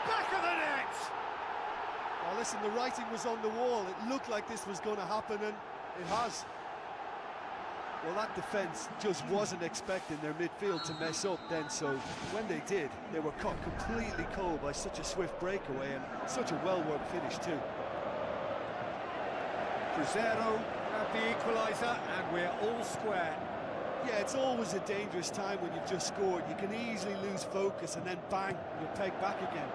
Back of the net! Now listen, the writing was on the wall. It looked like this was going to happen, and it has. Well, that defence just wasn't expecting their midfield to mess up then, so when they did, they were caught completely cold by such a swift breakaway and such a well-worked finish too. Cruzeiro have the equaliser, and we're all square. Yeah, it's always a dangerous time when you've just scored. You can easily lose focus and then bang, you're pegged back again.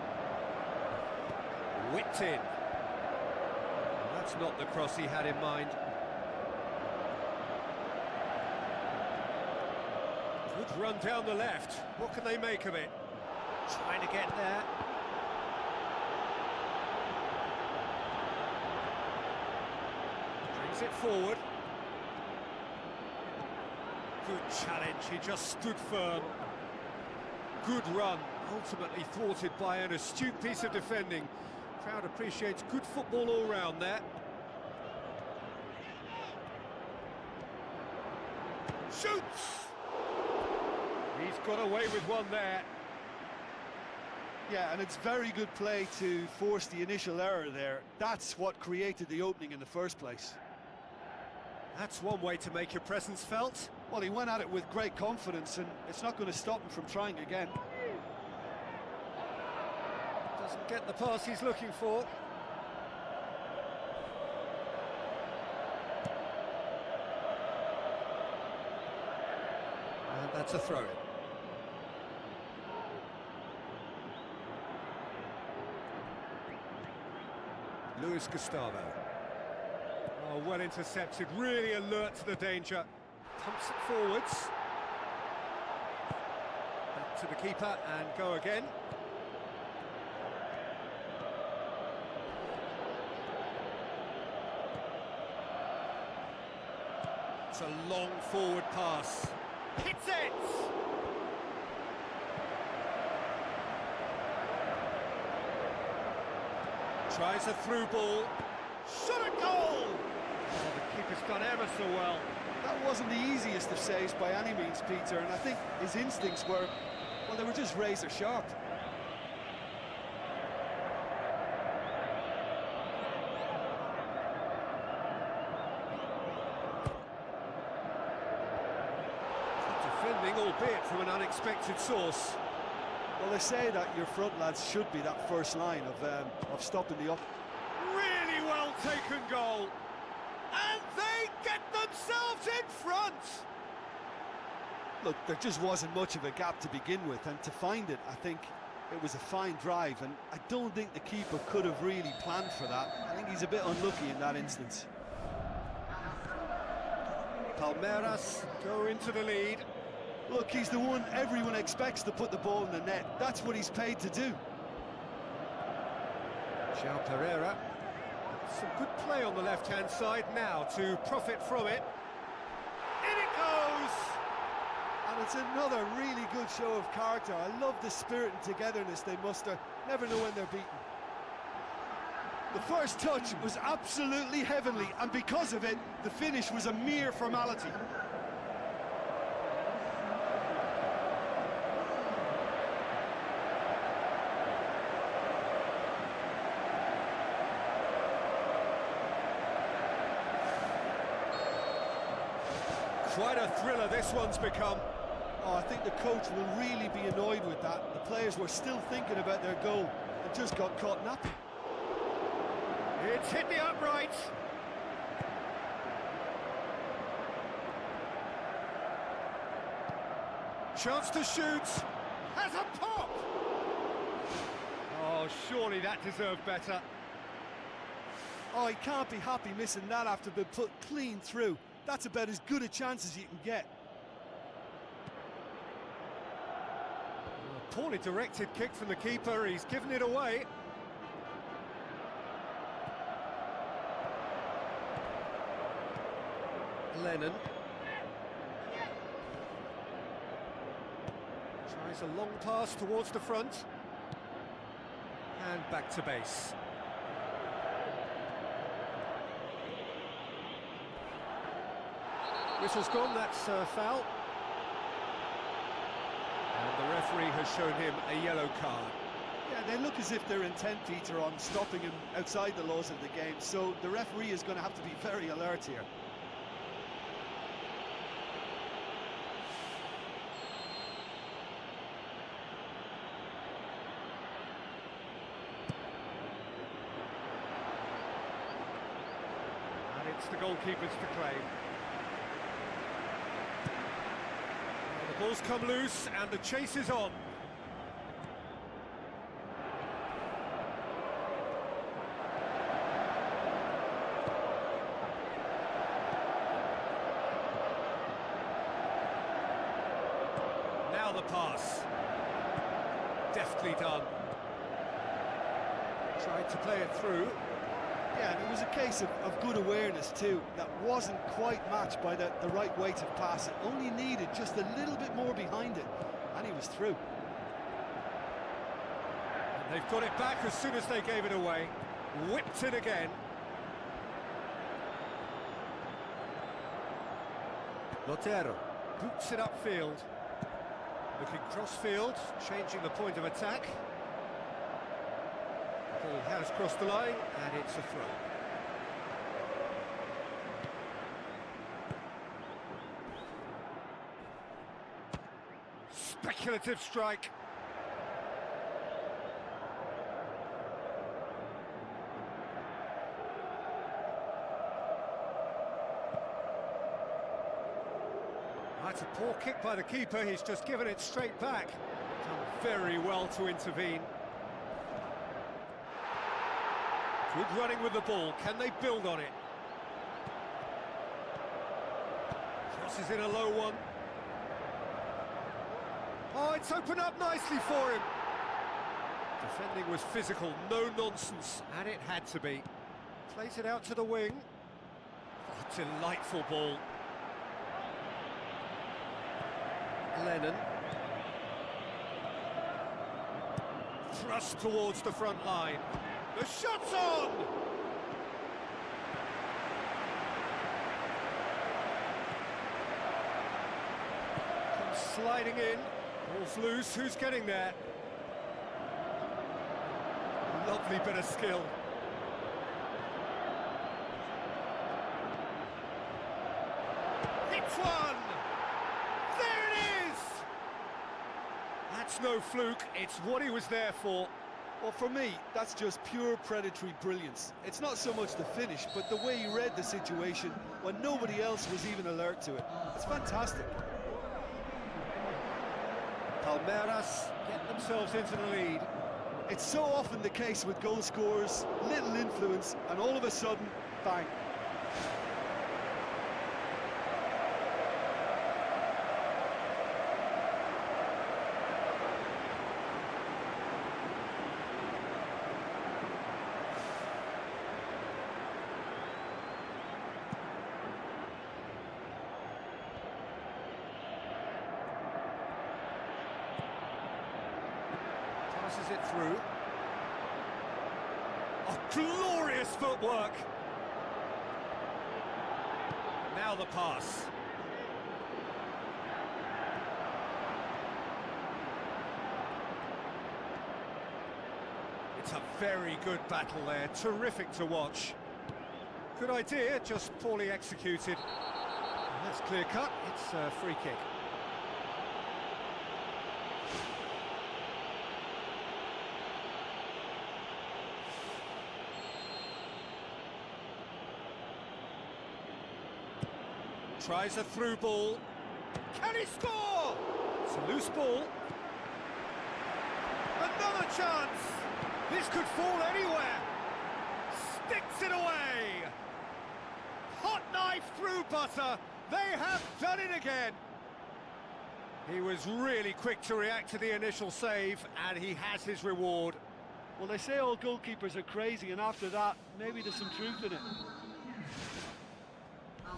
Whipped in. Well, that's not the cross he had in mind. Good run down the left. What can they make of it? Trying to get there. Brings it forward. Good challenge, he just stood firm. Good run, ultimately thwarted by an astute piece of defending. Crowd appreciates good football all round there. Shoots! He's got away with one there. Yeah, and it's very good play to force the initial error there. That's what created the opening in the first place. That's one way to make your presence felt. Well, he went at it with great confidence, and it's not going to stop him from trying again. Doesn't get the pass he's looking for. And that's a throw-in. Luis Gustavo. Oh, well intercepted, really alert to the danger. Pumps it forwards. Back to the keeper and go again. It's a long forward pass. Hits it! Tries a through ball. Shot a goal! Oh, the keeper's done ever so well. That wasn't the easiest of saves by any means, Peter, and I think his instincts were, well, they were just razor sharp. Defending, albeit from an unexpected source. Well, they say that your front lads should be that first line of stopping the up. Really well taken goal. And they get themselves in front. Look, there just wasn't much of a gap to begin with, and to find it, I think it was a fine drive, and I don't think the keeper could have really planned for that. I think he's a bit unlucky in that instance. Palmeiras go into the lead. Look, he's the one everyone expects to put the ball in the net. That's what he's paid to do. João Pereira. Some good play on the left-hand side now to profit from it. In it goes! And it's another really good show of character. I love the spirit and togetherness they muster. Never know when they're beaten. The first touch was absolutely heavenly, and because of it, the finish was a mere formality. Quite a thriller this one's become. Oh, I think the coach will really be annoyed with that. The players were still thinking about their goal and just got caught napping. It's hit the upright. Chance to shoot. Has a pop. Oh, surely that deserved better. Oh, he can't be happy missing that after being put clean through. That's about as good a chance as you can get. poorly directed kick from the keeper, he's given it away. Lennon. Tries a long pass towards the front. And back to base. Whistle's gone, that's a foul. And the referee has shown him a yellow card. Yeah, they look as if they're intent, Peter, on stopping him outside the laws of the game, so the referee is going to have to be very alert here. And it's the goalkeepers to claim. The ball's come loose and the chase is on. Now the pass. Deftly done. Tried to play it through. Yeah, and it was a case of good awareness too. That wasn't quite matched by the right weight of pass. It only needed just a little bit more behind it, and he was through. And they've got it back as soon as they gave it away. Whipped it again. Lotero boots it upfield. Looking cross-field, changing the point of attack. Ball has crossed the line, and it's a throw. Speculative strike. That's a poor kick by the keeper, he's just given it straight back. Done very well to intervene. Good running with the ball, can they build on it? Crosses in a low one. Oh, it's opened up nicely for him. Defending was physical, no nonsense, and it had to be. Plays it out to the wing. Oh, delightful ball. Lennon. Thrust towards the front line. The shot's on! Comes sliding in. Ball's loose. Who's getting there? Lovely bit of skill. Hits one! There it is! That's no fluke. It's what he was there for. Well, for me, that's just pure predatory brilliance. It's not so much the finish, but the way he read the situation when nobody else was even alert to it. It's fantastic. Palmeiras get themselves into the lead. It's so often the case with goal scorers, little influence, and all of a sudden, bang. Passes it through. Oh, glorious footwork! Now the pass. It's a very good battle there, terrific to watch. Good idea, just poorly executed. And that's clear cut, it's a free kick. Tries a through ball. Can he score? It's a loose ball. Another chance. This could fall anywhere. Sticks it away. Hot knife through butter. They have done it again. He was really quick to react to the initial save, and he has his reward. Well, they say all goalkeepers are crazy, and after that, maybe there's some truth in it.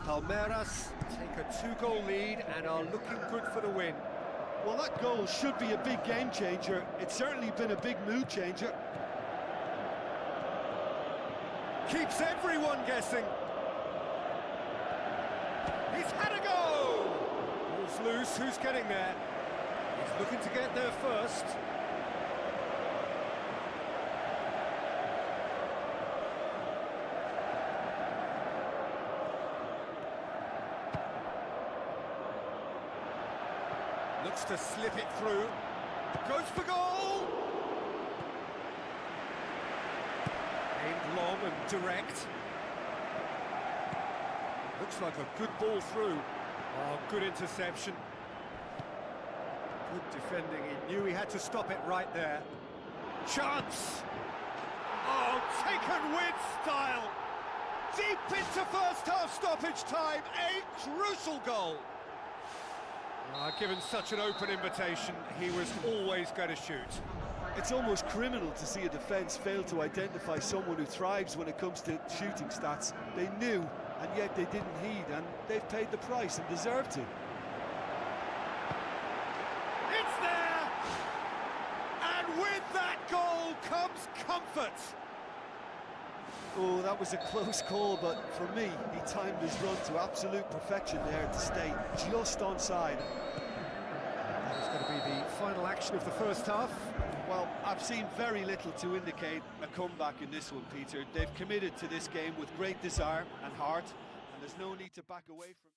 Palmeiras take a 2-goal lead and are looking good for the win. Well, that goal should be a big game changer. It's certainly been a big mood changer. Keeps everyone guessing. He's had a go! Ball's loose, who's getting there? He's looking to get there first. Looks to slip it through. Goes for goal! Aimed long and direct. Looks like a good ball through. Oh, good interception. Good defending. He knew he had to stop it right there. Chance! Oh, taken with style! Deep into first half stoppage time. A crucial goal. Given such an open invitation, he was always going to shoot. It's almost criminal to see a defence fail to identify someone who thrives when it comes to shooting stats. They knew, and yet they didn't heed, and they've paid the price and deserve to. It's there! And with that goal comes comfort. Oh, that was a close call, but for me, he timed his run to absolute perfection there to stay just onside. That's going to be the final action of the first half. Well, I've seen very little to indicate a comeback in this one, Peter. They've committed to this game with great desire and heart, and there's no need to back away from...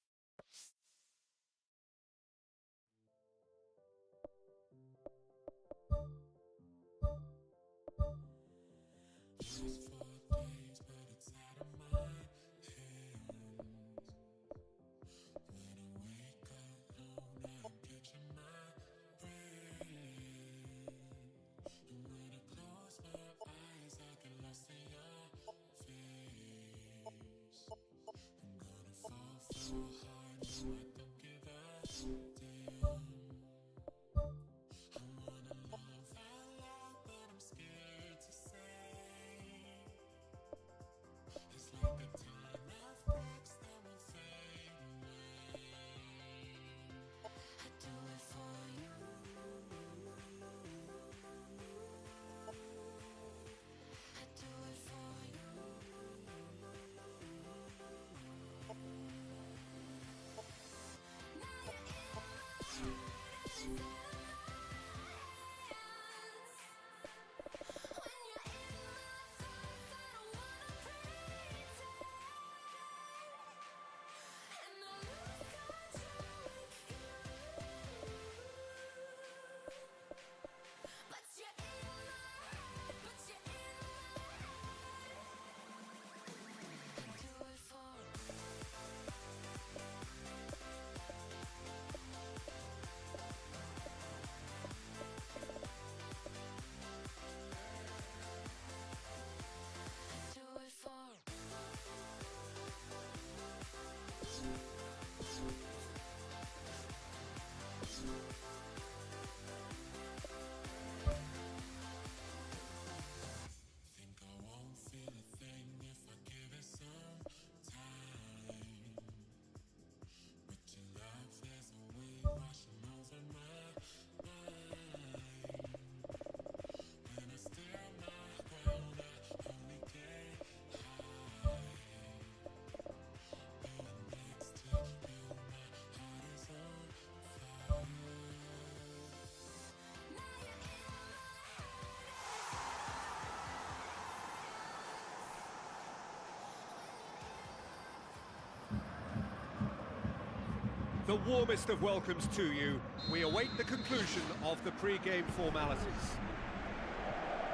The warmest of welcomes to you. We await the conclusion of the pre-game formalities.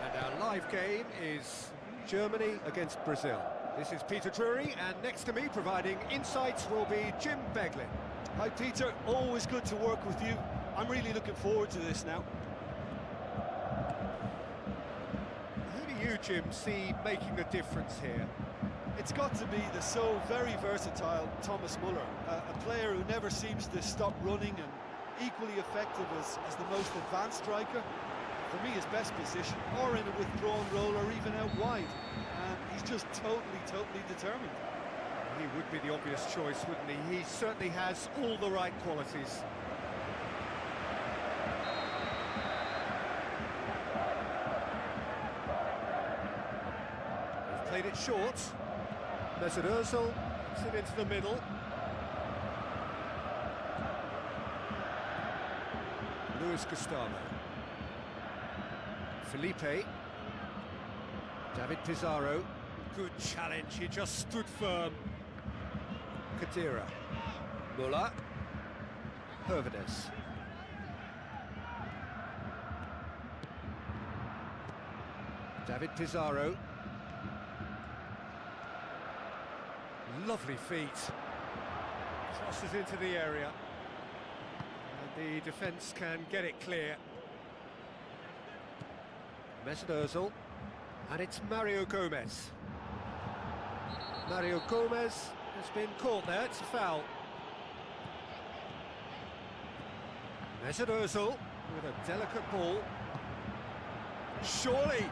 And our live game is Germany against Brazil. This is Peter Drury, and next to me providing insights will be Jim Beglin. Hi Peter, always good to work with you. I'm really looking forward to this now. Who do you, Jim, see making the difference here? It's got to be the so very versatile Thomas Muller, a player who never seems to stop running and equally effective as the most advanced striker. For me, his best position, or in a withdrawn role, or even out wide. And he's just totally determined. He would be the obvious choice, wouldn't he? He certainly has all the right qualities. They've played it short. Mesut Ozil puts it into the middle. Luis Gustavo. Felipe. David Pizarro. Good challenge, he just stood firm. Khedira. Muller. Hervedes. David Pizarro. Lovely feet. Crosses into the area. And the defence can get it clear. Mesut Ozil. And it's Mario Gomez. Mario Gomez has been caught there, it's a foul. Mesut Ozil with a delicate ball. Surely!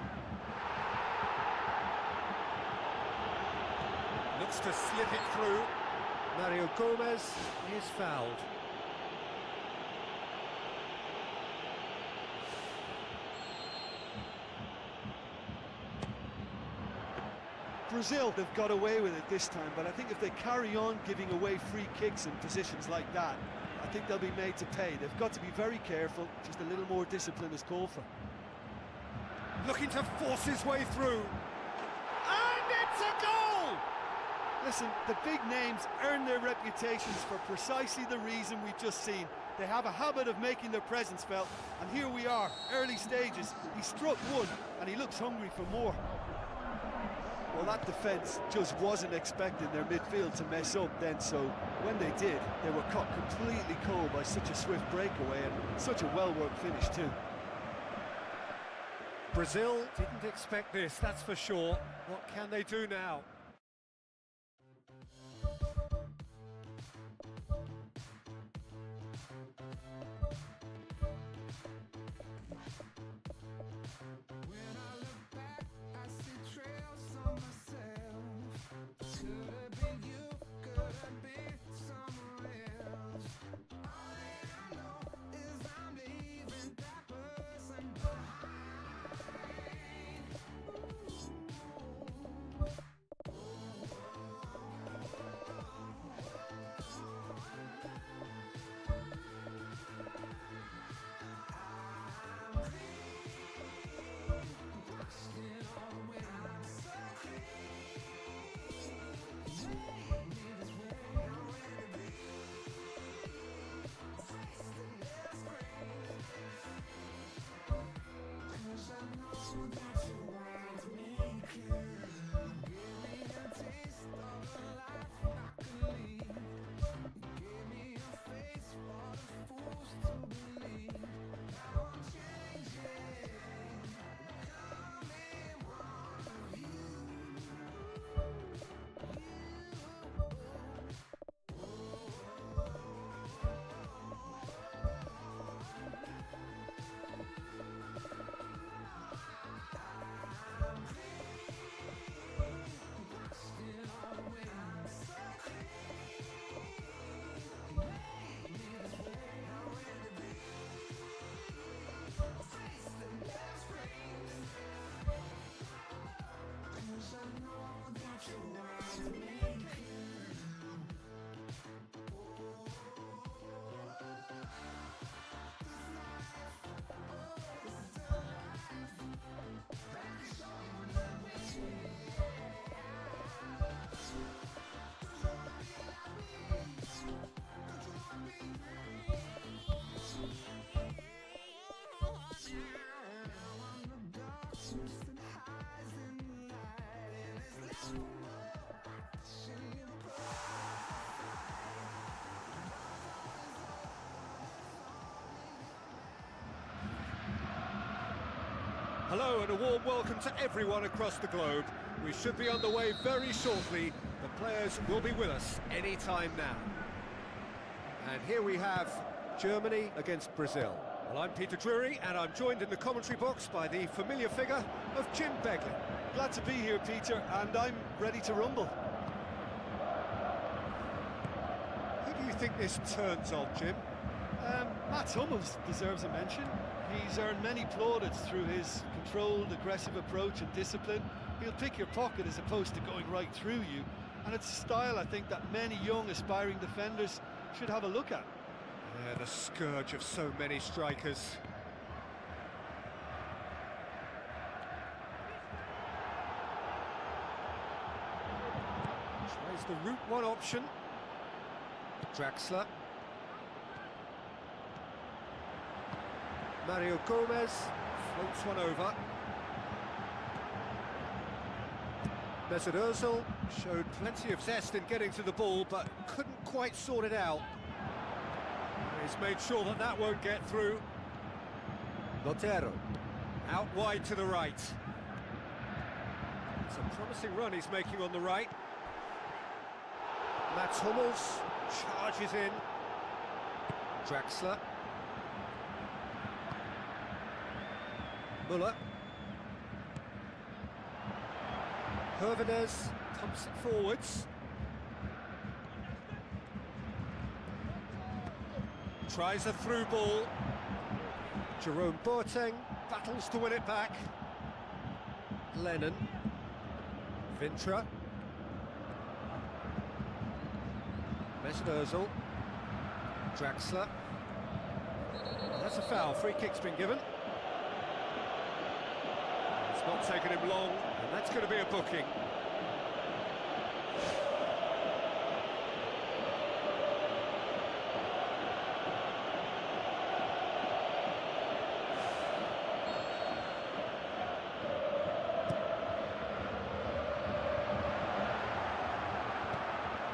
Looks to slip it through. Mario Gomez is fouled. Brazil, they've got away with it this time, but I think if they carry on giving away free kicks in positions like that, I think they'll be made to pay. They've got to be very careful, just a little more discipline is called for. Looking to force his way through. And it's a goal! Listen, the big names earn their reputations for precisely the reason we've just seen. They have a habit of making their presence felt, and here we are, early stages. He struck one, and he looks hungry for more. Well, that defence just wasn't expecting their midfield to mess up then, so when they did, they were caught completely cold by such a swift breakaway and such a well-worked finish too. Brazil didn't expect this, that's for sure. What can they do now? Hello and a warm welcome to everyone across the globe. We should be underway very shortly. The players will be with us any time now. And here we have Germany against Brazil. Well, I'm Peter Drury, and I'm joined in the commentary box by the familiar figure of Jim Beglin. Glad to be here, Peter, and I'm ready to rumble. Who do you think this turns on, Jim? Mats Hummels deserves a mention. He's earned many plaudits through his controlled, aggressive approach and discipline. He'll pick your pocket as opposed to going right through you, and it's a style I think that many young aspiring defenders should have a look at. Yeah, the scourge of so many strikers. Tries the route one option. Draxler. Mario Gomez floats one over. Mesut Ozil showed plenty of zest in getting to the ball, but couldn't quite sort it out. He's made sure that that won't get through. Lotero, out wide to the right. It's a promising run he's making on the right. Mats Hummels charges in. Draxler. Müller. Hervedez pumps it forwards. Tries a through ball. Jerome Boateng battles to win it back. Lennon. Vintra. Mesut Ozil. Draxler. That's a foul. Free kick's been given. It's not taken him long, and that's going to be a booking.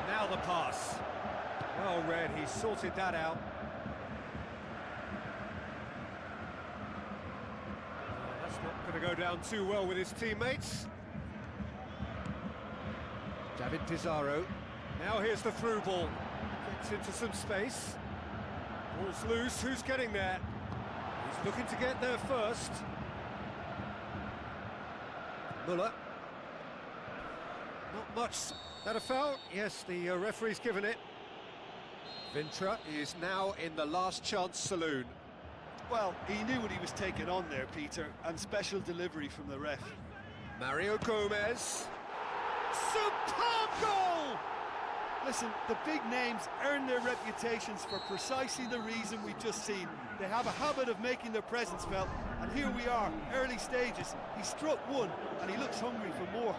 Now the pass. Well read, he sorted that out. That's not going to go down too well with his teammates. David Pizarro. Now here's the through ball. Gets into some space. Ball's loose, who's getting there? He's looking to get there first. Müller. Not much. That a foul? Yes, the referee's given it. Vintra is now in the last chance saloon. Well, he knew what he was taking on there, Peter, and special delivery from the ref. Mario Gomez. Superb goal! Listen, the big names earn their reputations for precisely the reason we've just seen. They have a habit of making their presence felt, and here we are, early stages. He struck one, and he looks hungry for more.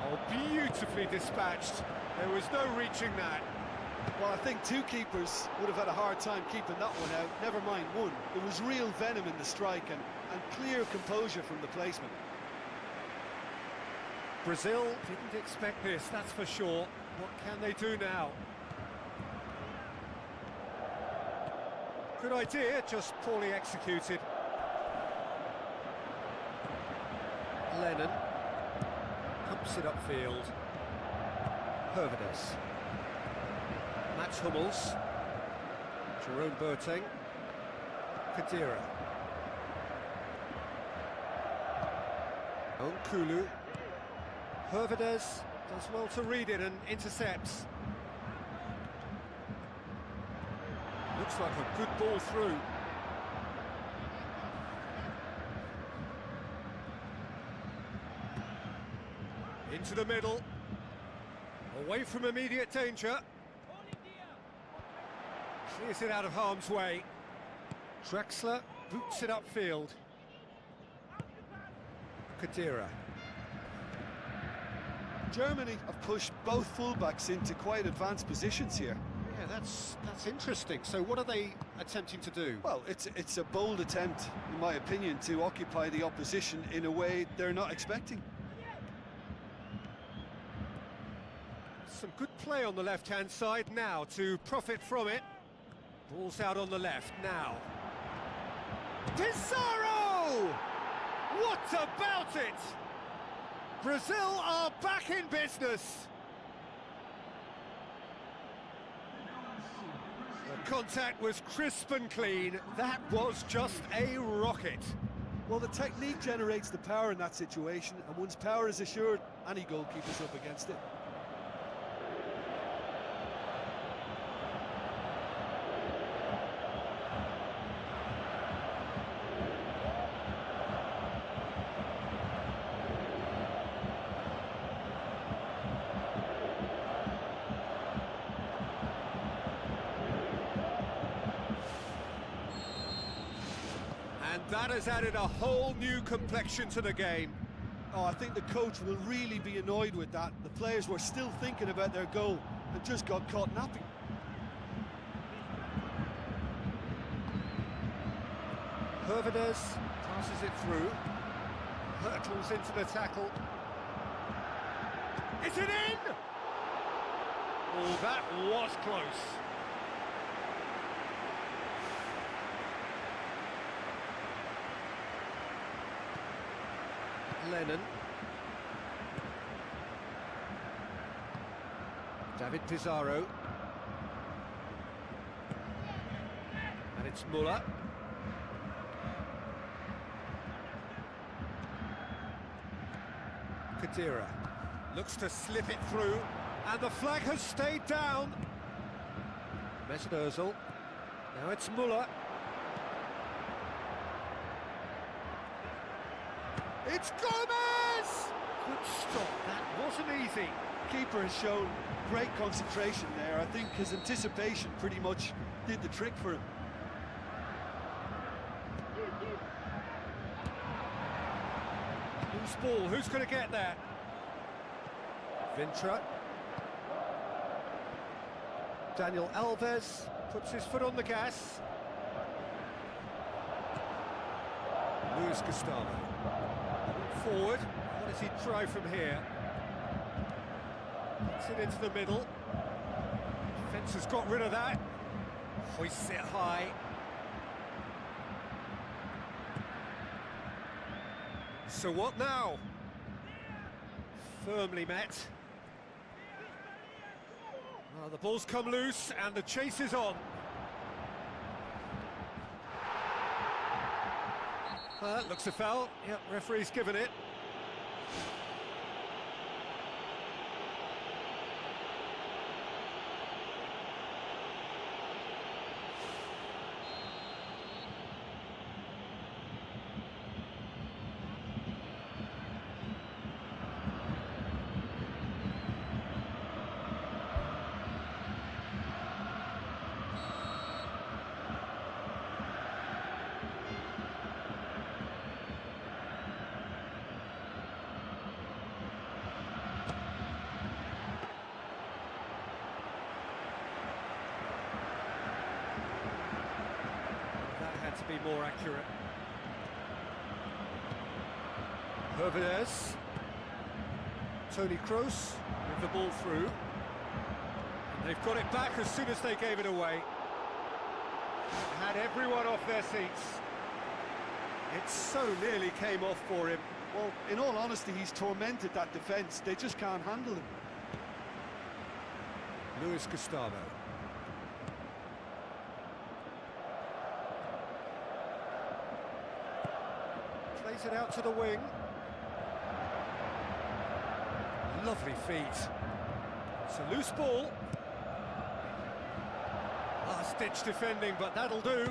Oh, beautifully dispatched. There was no reaching that. Well, I think two keepers would have had a hard time keeping that one out, never mind one. There was real venom in the strike and clear composure from the placement. Brazil didn't expect this, that's for sure. What can they do now? Good idea, just poorly executed. Lennon pumps it upfield. Hervedez. Mats Hummels. Jerome Boateng. Khedira. Onkulu. Hervedez does well to read it and intercepts. Looks like a good ball through. Into the middle. Away from immediate danger. Clears it out of harm's way. Draxler boots it upfield. Khedira. Germany have pushed both fullbacks into quite advanced positions here. Yeah, that's interesting. So what are they attempting to do? Well, it's a bold attempt, in my opinion, to occupy the opposition in a way they're not expecting. Some good play on the left-hand side now to profit from it. Ball's out on the left now. Pizarro! What about it? Brazil are back in business. contact was crisp and clean. That was just a rocket. Well, the technique generates the power in that situation, and once power is assured, any goalkeeper's up against it. And that has added a whole new complexion to the game. Oh, I think the coach will really be annoyed with that. The players were still thinking about their goal and just got caught napping. Hervedez passes it through, hurtles into the tackle. Is it in? Oh, that was close. Lennon. David Pizarro. And it's Muller. Khedira looks to slip it through, and the flag has stayed down. Mesut Ozil. Now it's Muller. It's Gomez! Good stop, that wasn't easy. Keeper has shown great concentration there. I think his anticipation pretty much did the trick for him. Loose ball, who's going to get there? Vintra. Daniel Alves puts his foot on the gas. Luis Gustavo. Forward, what does he try from here? Puts it into the middle. Defence has got rid of that. Hoists it high. So what now? Firmly met. Well, the ball's come loose and the chase is on. Looks a foul. Yep, referee's given it. To be more accurate. Hervedez. Toni Kroos with the ball through. And they've got it back as soon as they gave it away. Had everyone off their seats. It so nearly came off for him. Well, in all honesty, he's tormented that defence. They just can't handle him. Luis Gustavo. Plays it out to the wing. Lovely feet. It's a loose ball. Last-ditch defending, but that'll do.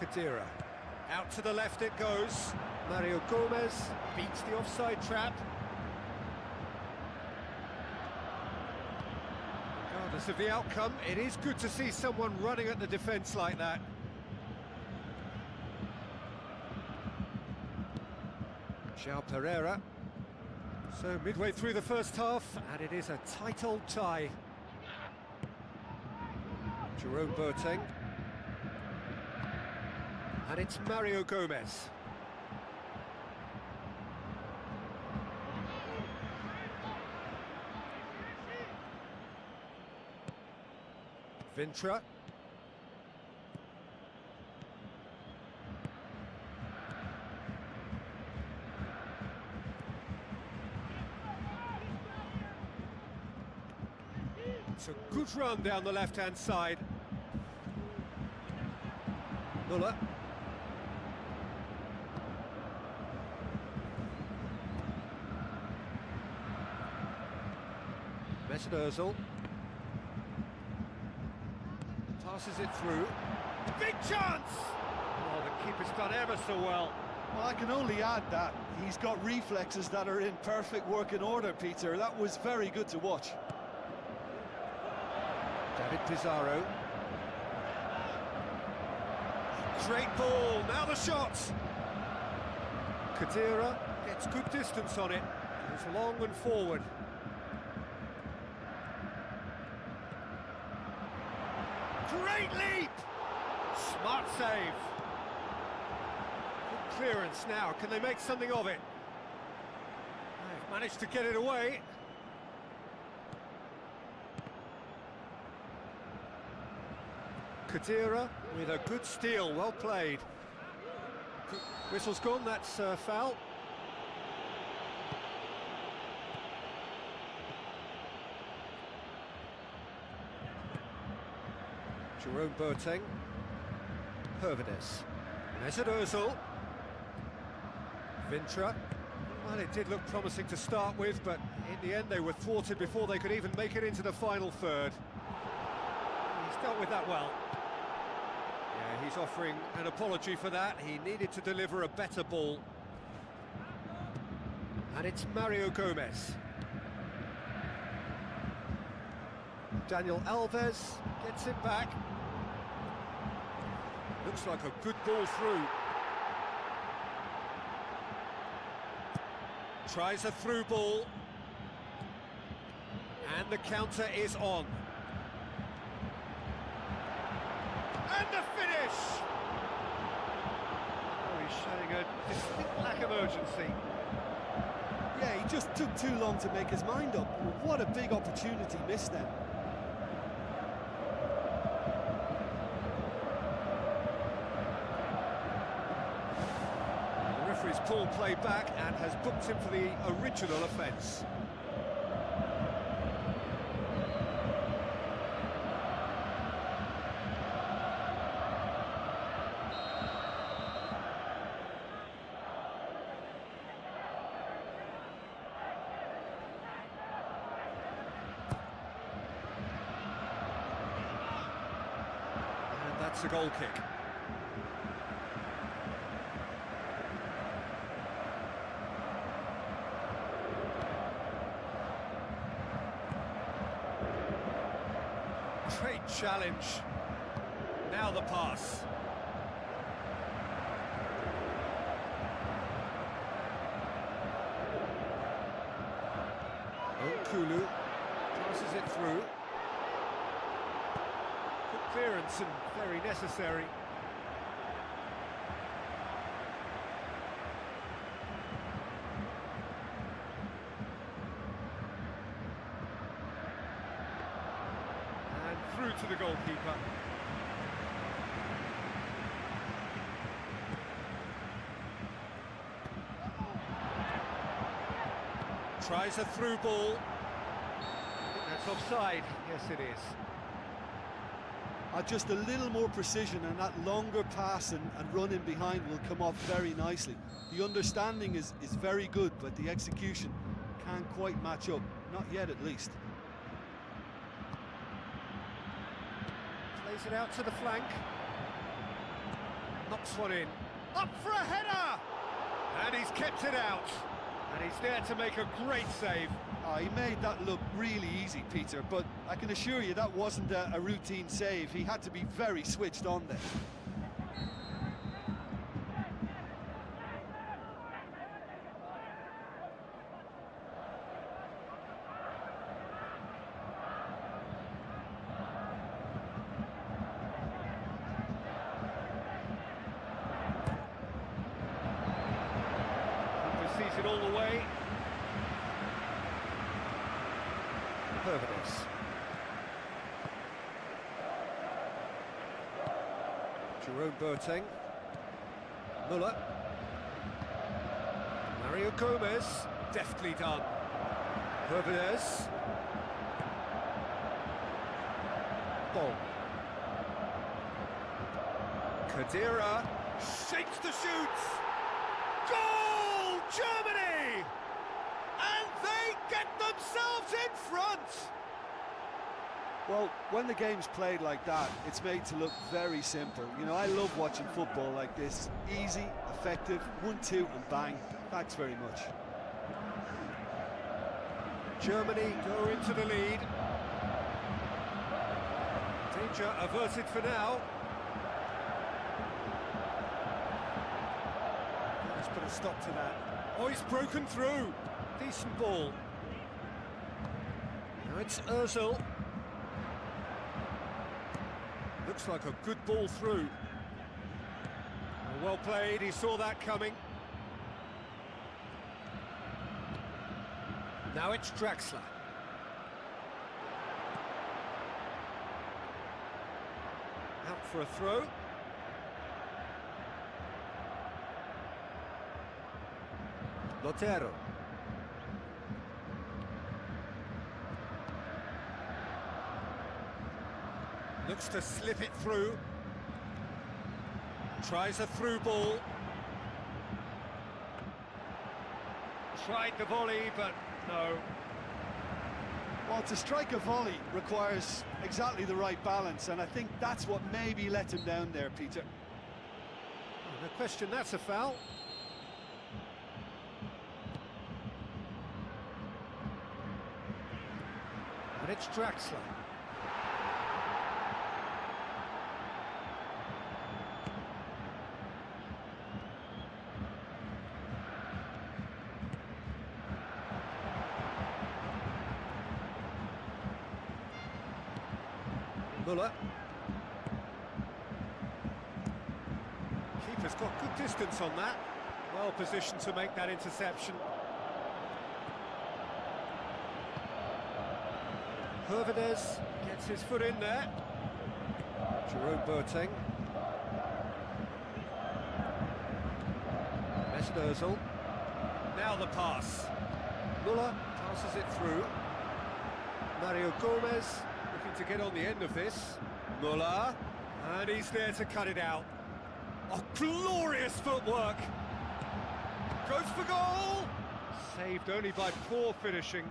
Khedira. Out to the left it goes. Mario Gomez beats the offside trap. Regardless of the outcome, it is good to see someone running at the defence like that. João Pereira. So midway through the first half, and it is a tight old tie. Jerome Boateng. And it's Mario Gomez. Vintra. It's a good run down the left-hand side. Muller. Mesut Ozil. Passes it through. Big chance! Oh, the keeper's done ever so well. Well, I can only add that he's got reflexes that are in perfect working order, Peter. That was very good to watch. David Pizarro. Great ball, now the shot! Khedira gets good distance on it. Goes long and forward. Great leap! Smart save. Good clearance now. Can they make something of it? They've managed to get it away. Khedira with a good steal. Well played. Whistle's gone. That's foul. Jerome Boateng. Hervedes. Mesut Ozil. Vintra. Well, it did look promising to start with, but in the end they were thwarted before they could even make it into the final third. He's dealt with that well. Yeah, he's offering an apology for that. He needed to deliver a better ball. And it's Mario Gomez. Daniel Alves gets it back. Looks like a good ball through. Tries a through ball. And the counter is on. And the finish! Oh, he's showing a distinct lack of urgency. Yeah, he just took too long to make his mind up. What a big opportunity missed then. The referee's pulled play back and has booked him for the original offence. That's a goal kick. Great challenge. Now the pass. Kulu passes it through. Good clearance and very necessary. And through to the goalkeeper. Tries a through ball. I think that's offside. Yes, it is. Just a little more precision, and that longer pass and run in behind will come off very nicely. The understanding is very good, but the execution can't quite match up. Not yet, at least. Plays it out to the flank. Knocks one in. Up for a header! And he's kept it out. And he's there to make a great save. He made that look really easy, Peter, but I can assure you that wasn't a routine save. He had to be very switched on there. Sees it all the way. Hervedes. Jerome Boateng. Muller. Mario Gomez. Deftly done. Hervedes. Ball. Khedira shapes the shoots. Goal, Germany! And they get themselves in front. Well, when the game's played like that, it's made to look very simple. You know, I love watching football like this. Easy, effective, 1-2 and bang. Thanks very much. Germany go into the lead. Danger averted for now. Let's put a stop to that. Oh, he's broken through. Decent ball. Now it's Ozil. Looks like a good ball through. Well played, he saw that coming. Now it's Draxler. Out for a throw. Lotero. Looks to slip it through. Tries a through ball. Tried the volley, but no. Well, to strike a volley requires exactly the right balance, and I think that's what maybe let him down there, Peter. No question, that's a foul. And it's Draxler. Muller. Keeper's got good distance on that. Well positioned to make that interception. Hervedez gets his foot in there. Jerome Boateng. Mesut Ozil. Now the pass. Muller passes it through. Mario Gomez looking to get on the end of this. Muller, and he's there to cut it out. Oh, glorious footwork! Goes for goal! Saved only by poor finishing.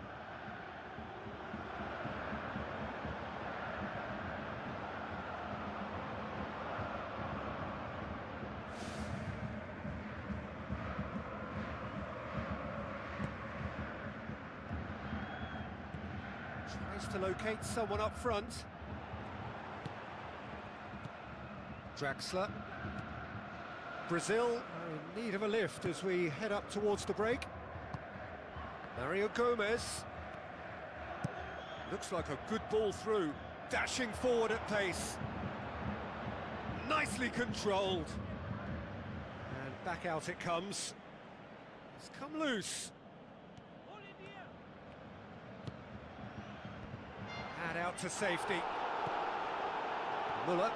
Tries to locate someone up front. Draxler. Brazil are in need of a lift as we head up towards the break. Mario Gomez. Looks like a good ball through. Dashing forward at pace. Nicely controlled. And back out it comes. It's come loose. And out to safety. Muller.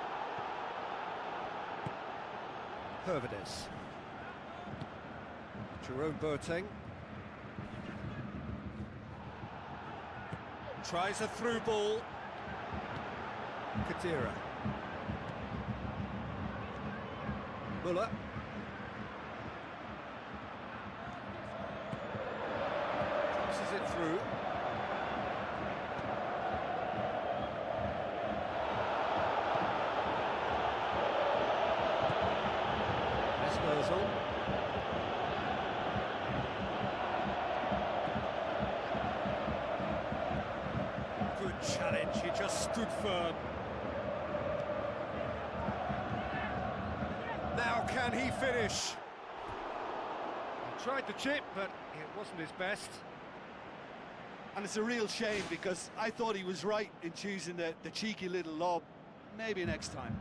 Hervedez. Jerome Boateng. Tries a through ball. Khedira. Muller. Passes it through. Ozil. Good challenge, he just stood firm. Now can he finish? He tried the chip, but it wasn't his best. And it's a real shame because I thought he was right in choosing the cheeky little lob. Maybe next time.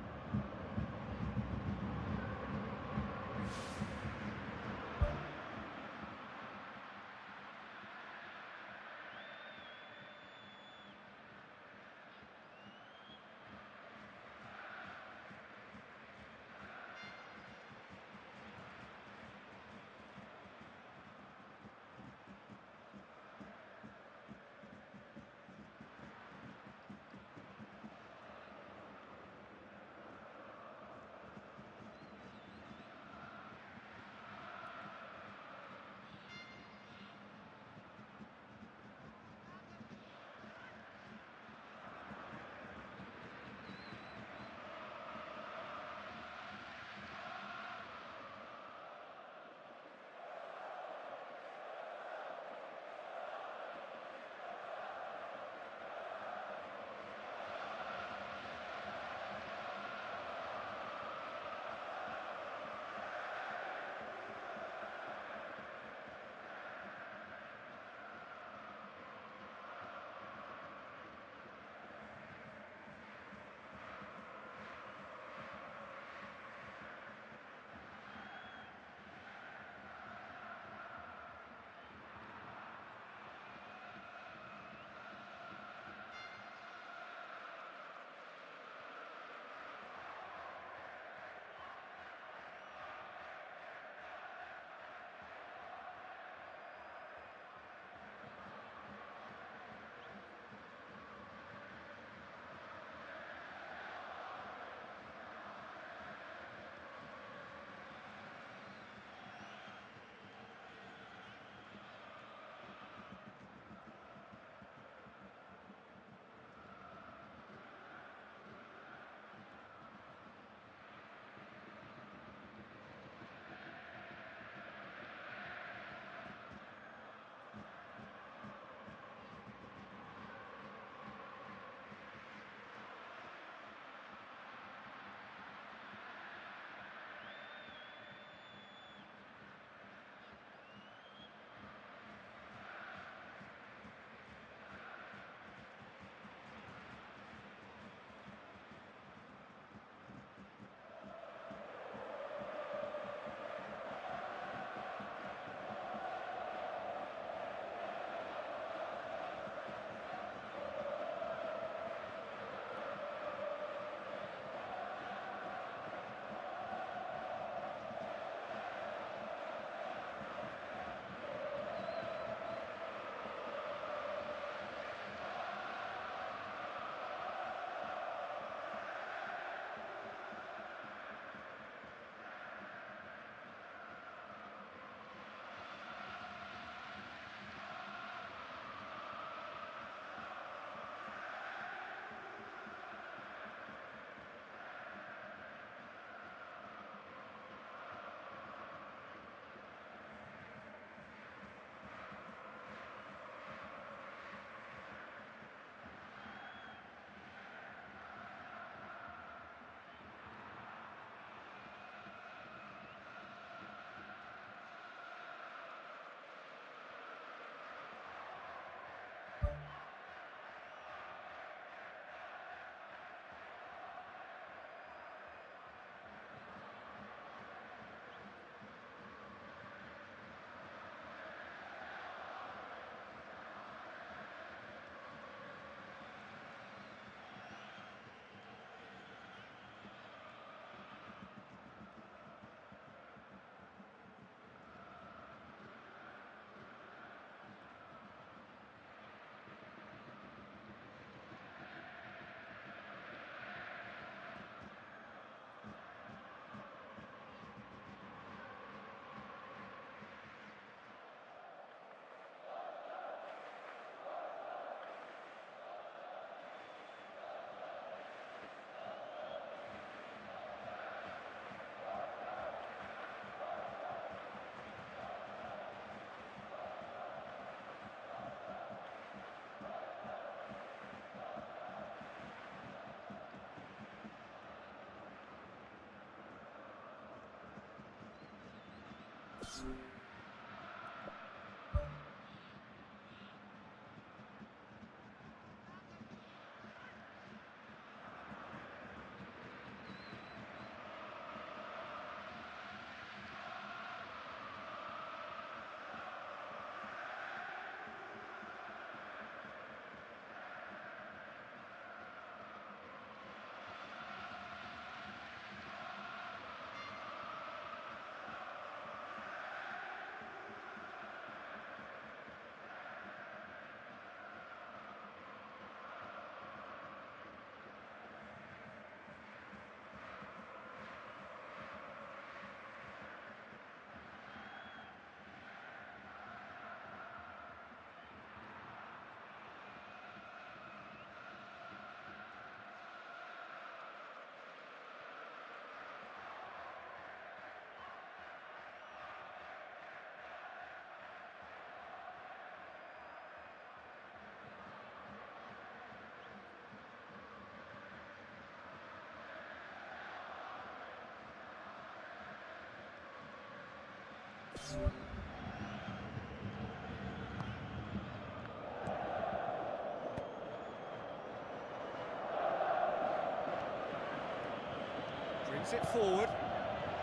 Brings it forward.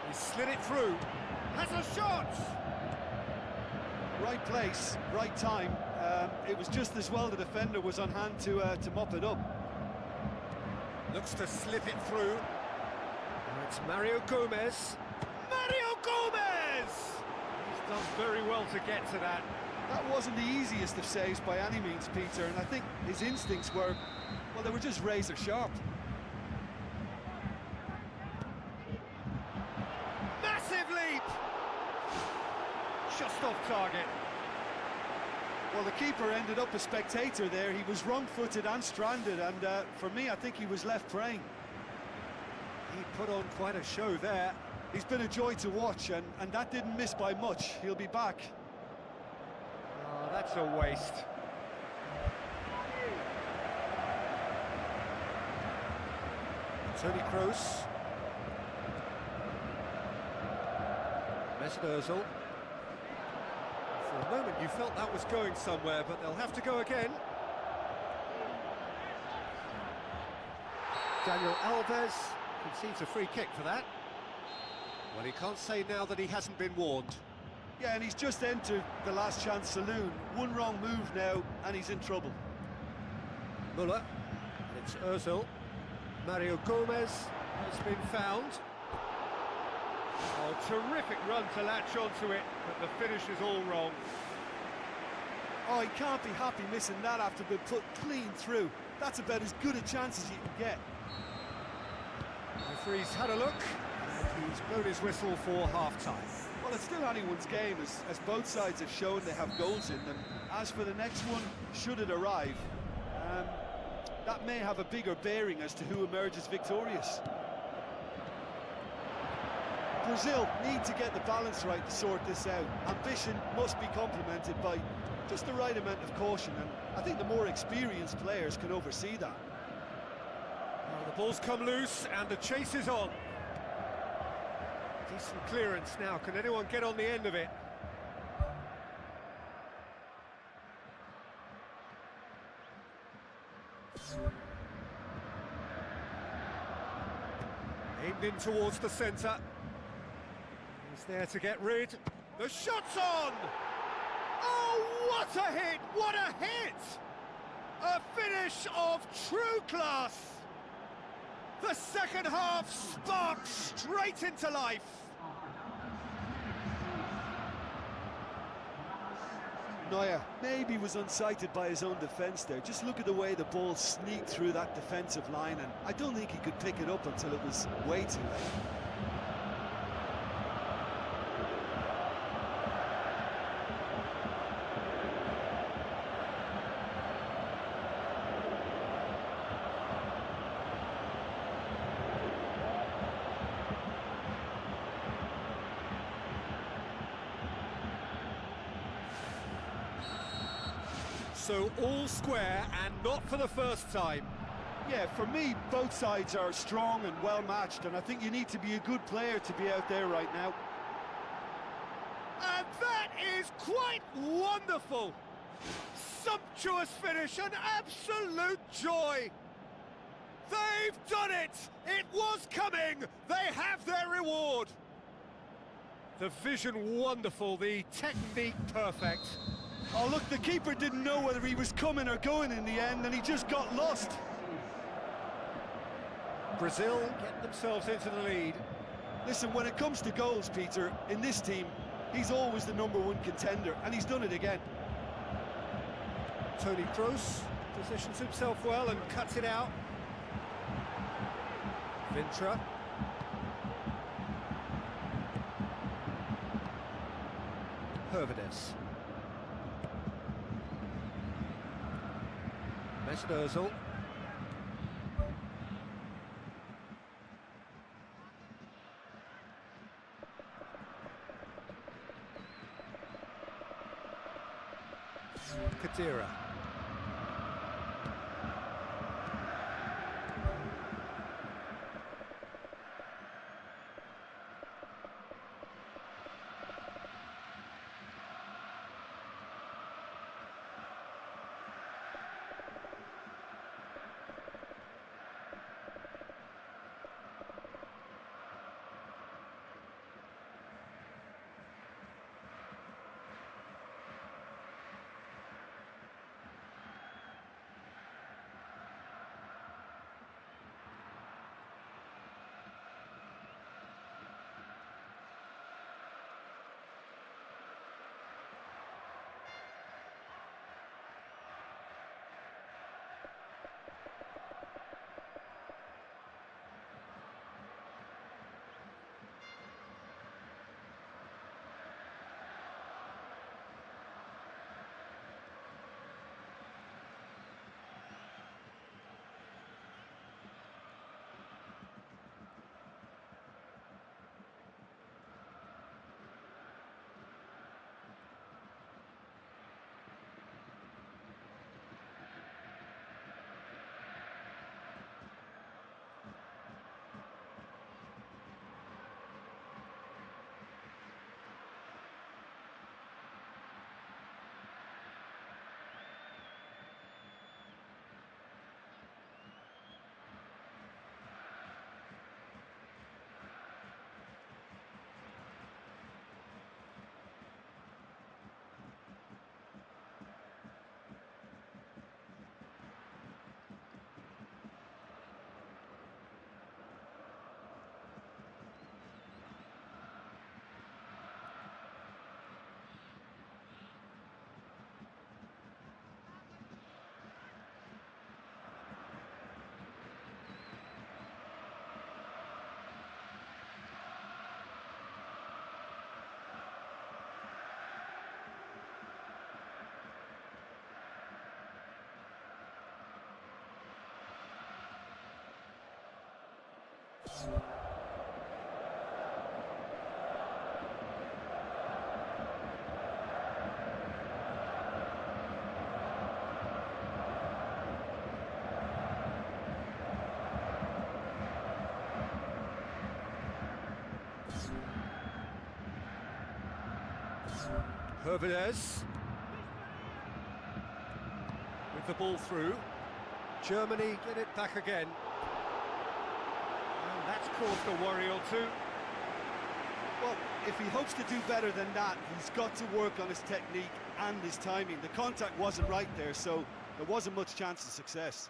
He slid it through. Has a shot! Right place, right time. It was just as well the defender was on hand to mop it up. Looks to slip it through. Now it's Mario Gomez. Mario Gomez! He's done very well to get to that. That wasn't the easiest of saves by any means, Peter, and I think his instincts were, well, they were just razor sharp. Massive leap! Just off target. Well, the keeper ended up a spectator there. He was wrong-footed and stranded, and for me, I think he was left praying. He put on quite a show there. He's been a joy to watch, and that didn't miss by much. He'll be back. Oh, that's a waste. Toni Kroos. Mesut Ozil. For a moment you felt that was going somewhere, but they'll have to go again. Daniel Alves concedes a free kick for that. Well, he can't say now that he hasn't been warned. Yeah, and he's just entered the last chance saloon. One wrong move now, and he's in trouble. Muller. It's Ozil. Mario Gomez has been found. Oh, terrific run to latch onto it, but the finish is all wrong. Oh, he can't be happy missing that after being put clean through. That's about as good a chance as you can get. The referee's had a look, and he's blown his whistle for half-time. Well, it's still anyone's game, as both sides have shown they have goals in them. As for the next one, should it arrive, that may have a bigger bearing as to who emerges victorious. Brazil need to get the balance right to sort this out. Ambition must be complemented by just the right amount of caution, and I think the more experienced players can oversee that. Well, the ball's come loose and the chase is on. Decent clearance now. Can anyone get on the end of it? Aimed in towards the centre. He's there to get rid. The shot's on! Oh, what a hit! What a hit! A finish of true class! The second half sparked straight into life. Neuer maybe was unsighted by his own defence there. Just look at the way the ball sneaked through that defensive line, and I don't think he could pick it up until it was way too late. So all square, and not for the first time. Yeah, for me, both sides are strong and well matched, and I think you need to be a good player to be out there right now. is quite wonderful! Sumptuous finish, an absolute joy! They've done it! It was coming! They have their reward! The vision wonderful, the technique perfect. Oh, look, the keeper didn't know whether he was coming or going in the end, and he just got lost. Brazil get themselves into the lead. Listen, when it comes to goals, Peter, in this team, he's always the #1 contender, and he's done it again. Toni Kroos positions himself well and cuts it out. Vintra. Hervedes. Mesut Ozil. Khedira. Hervedes with the ball through. Germany get it back again. And that's caused a worry or two. Well, if he hopes to do better than that, he's got to work on his technique and his timing. The contact wasn't right there, so there wasn't much chance of success.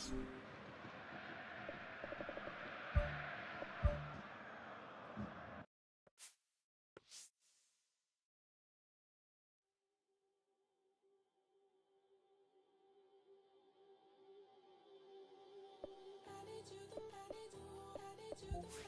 I need you the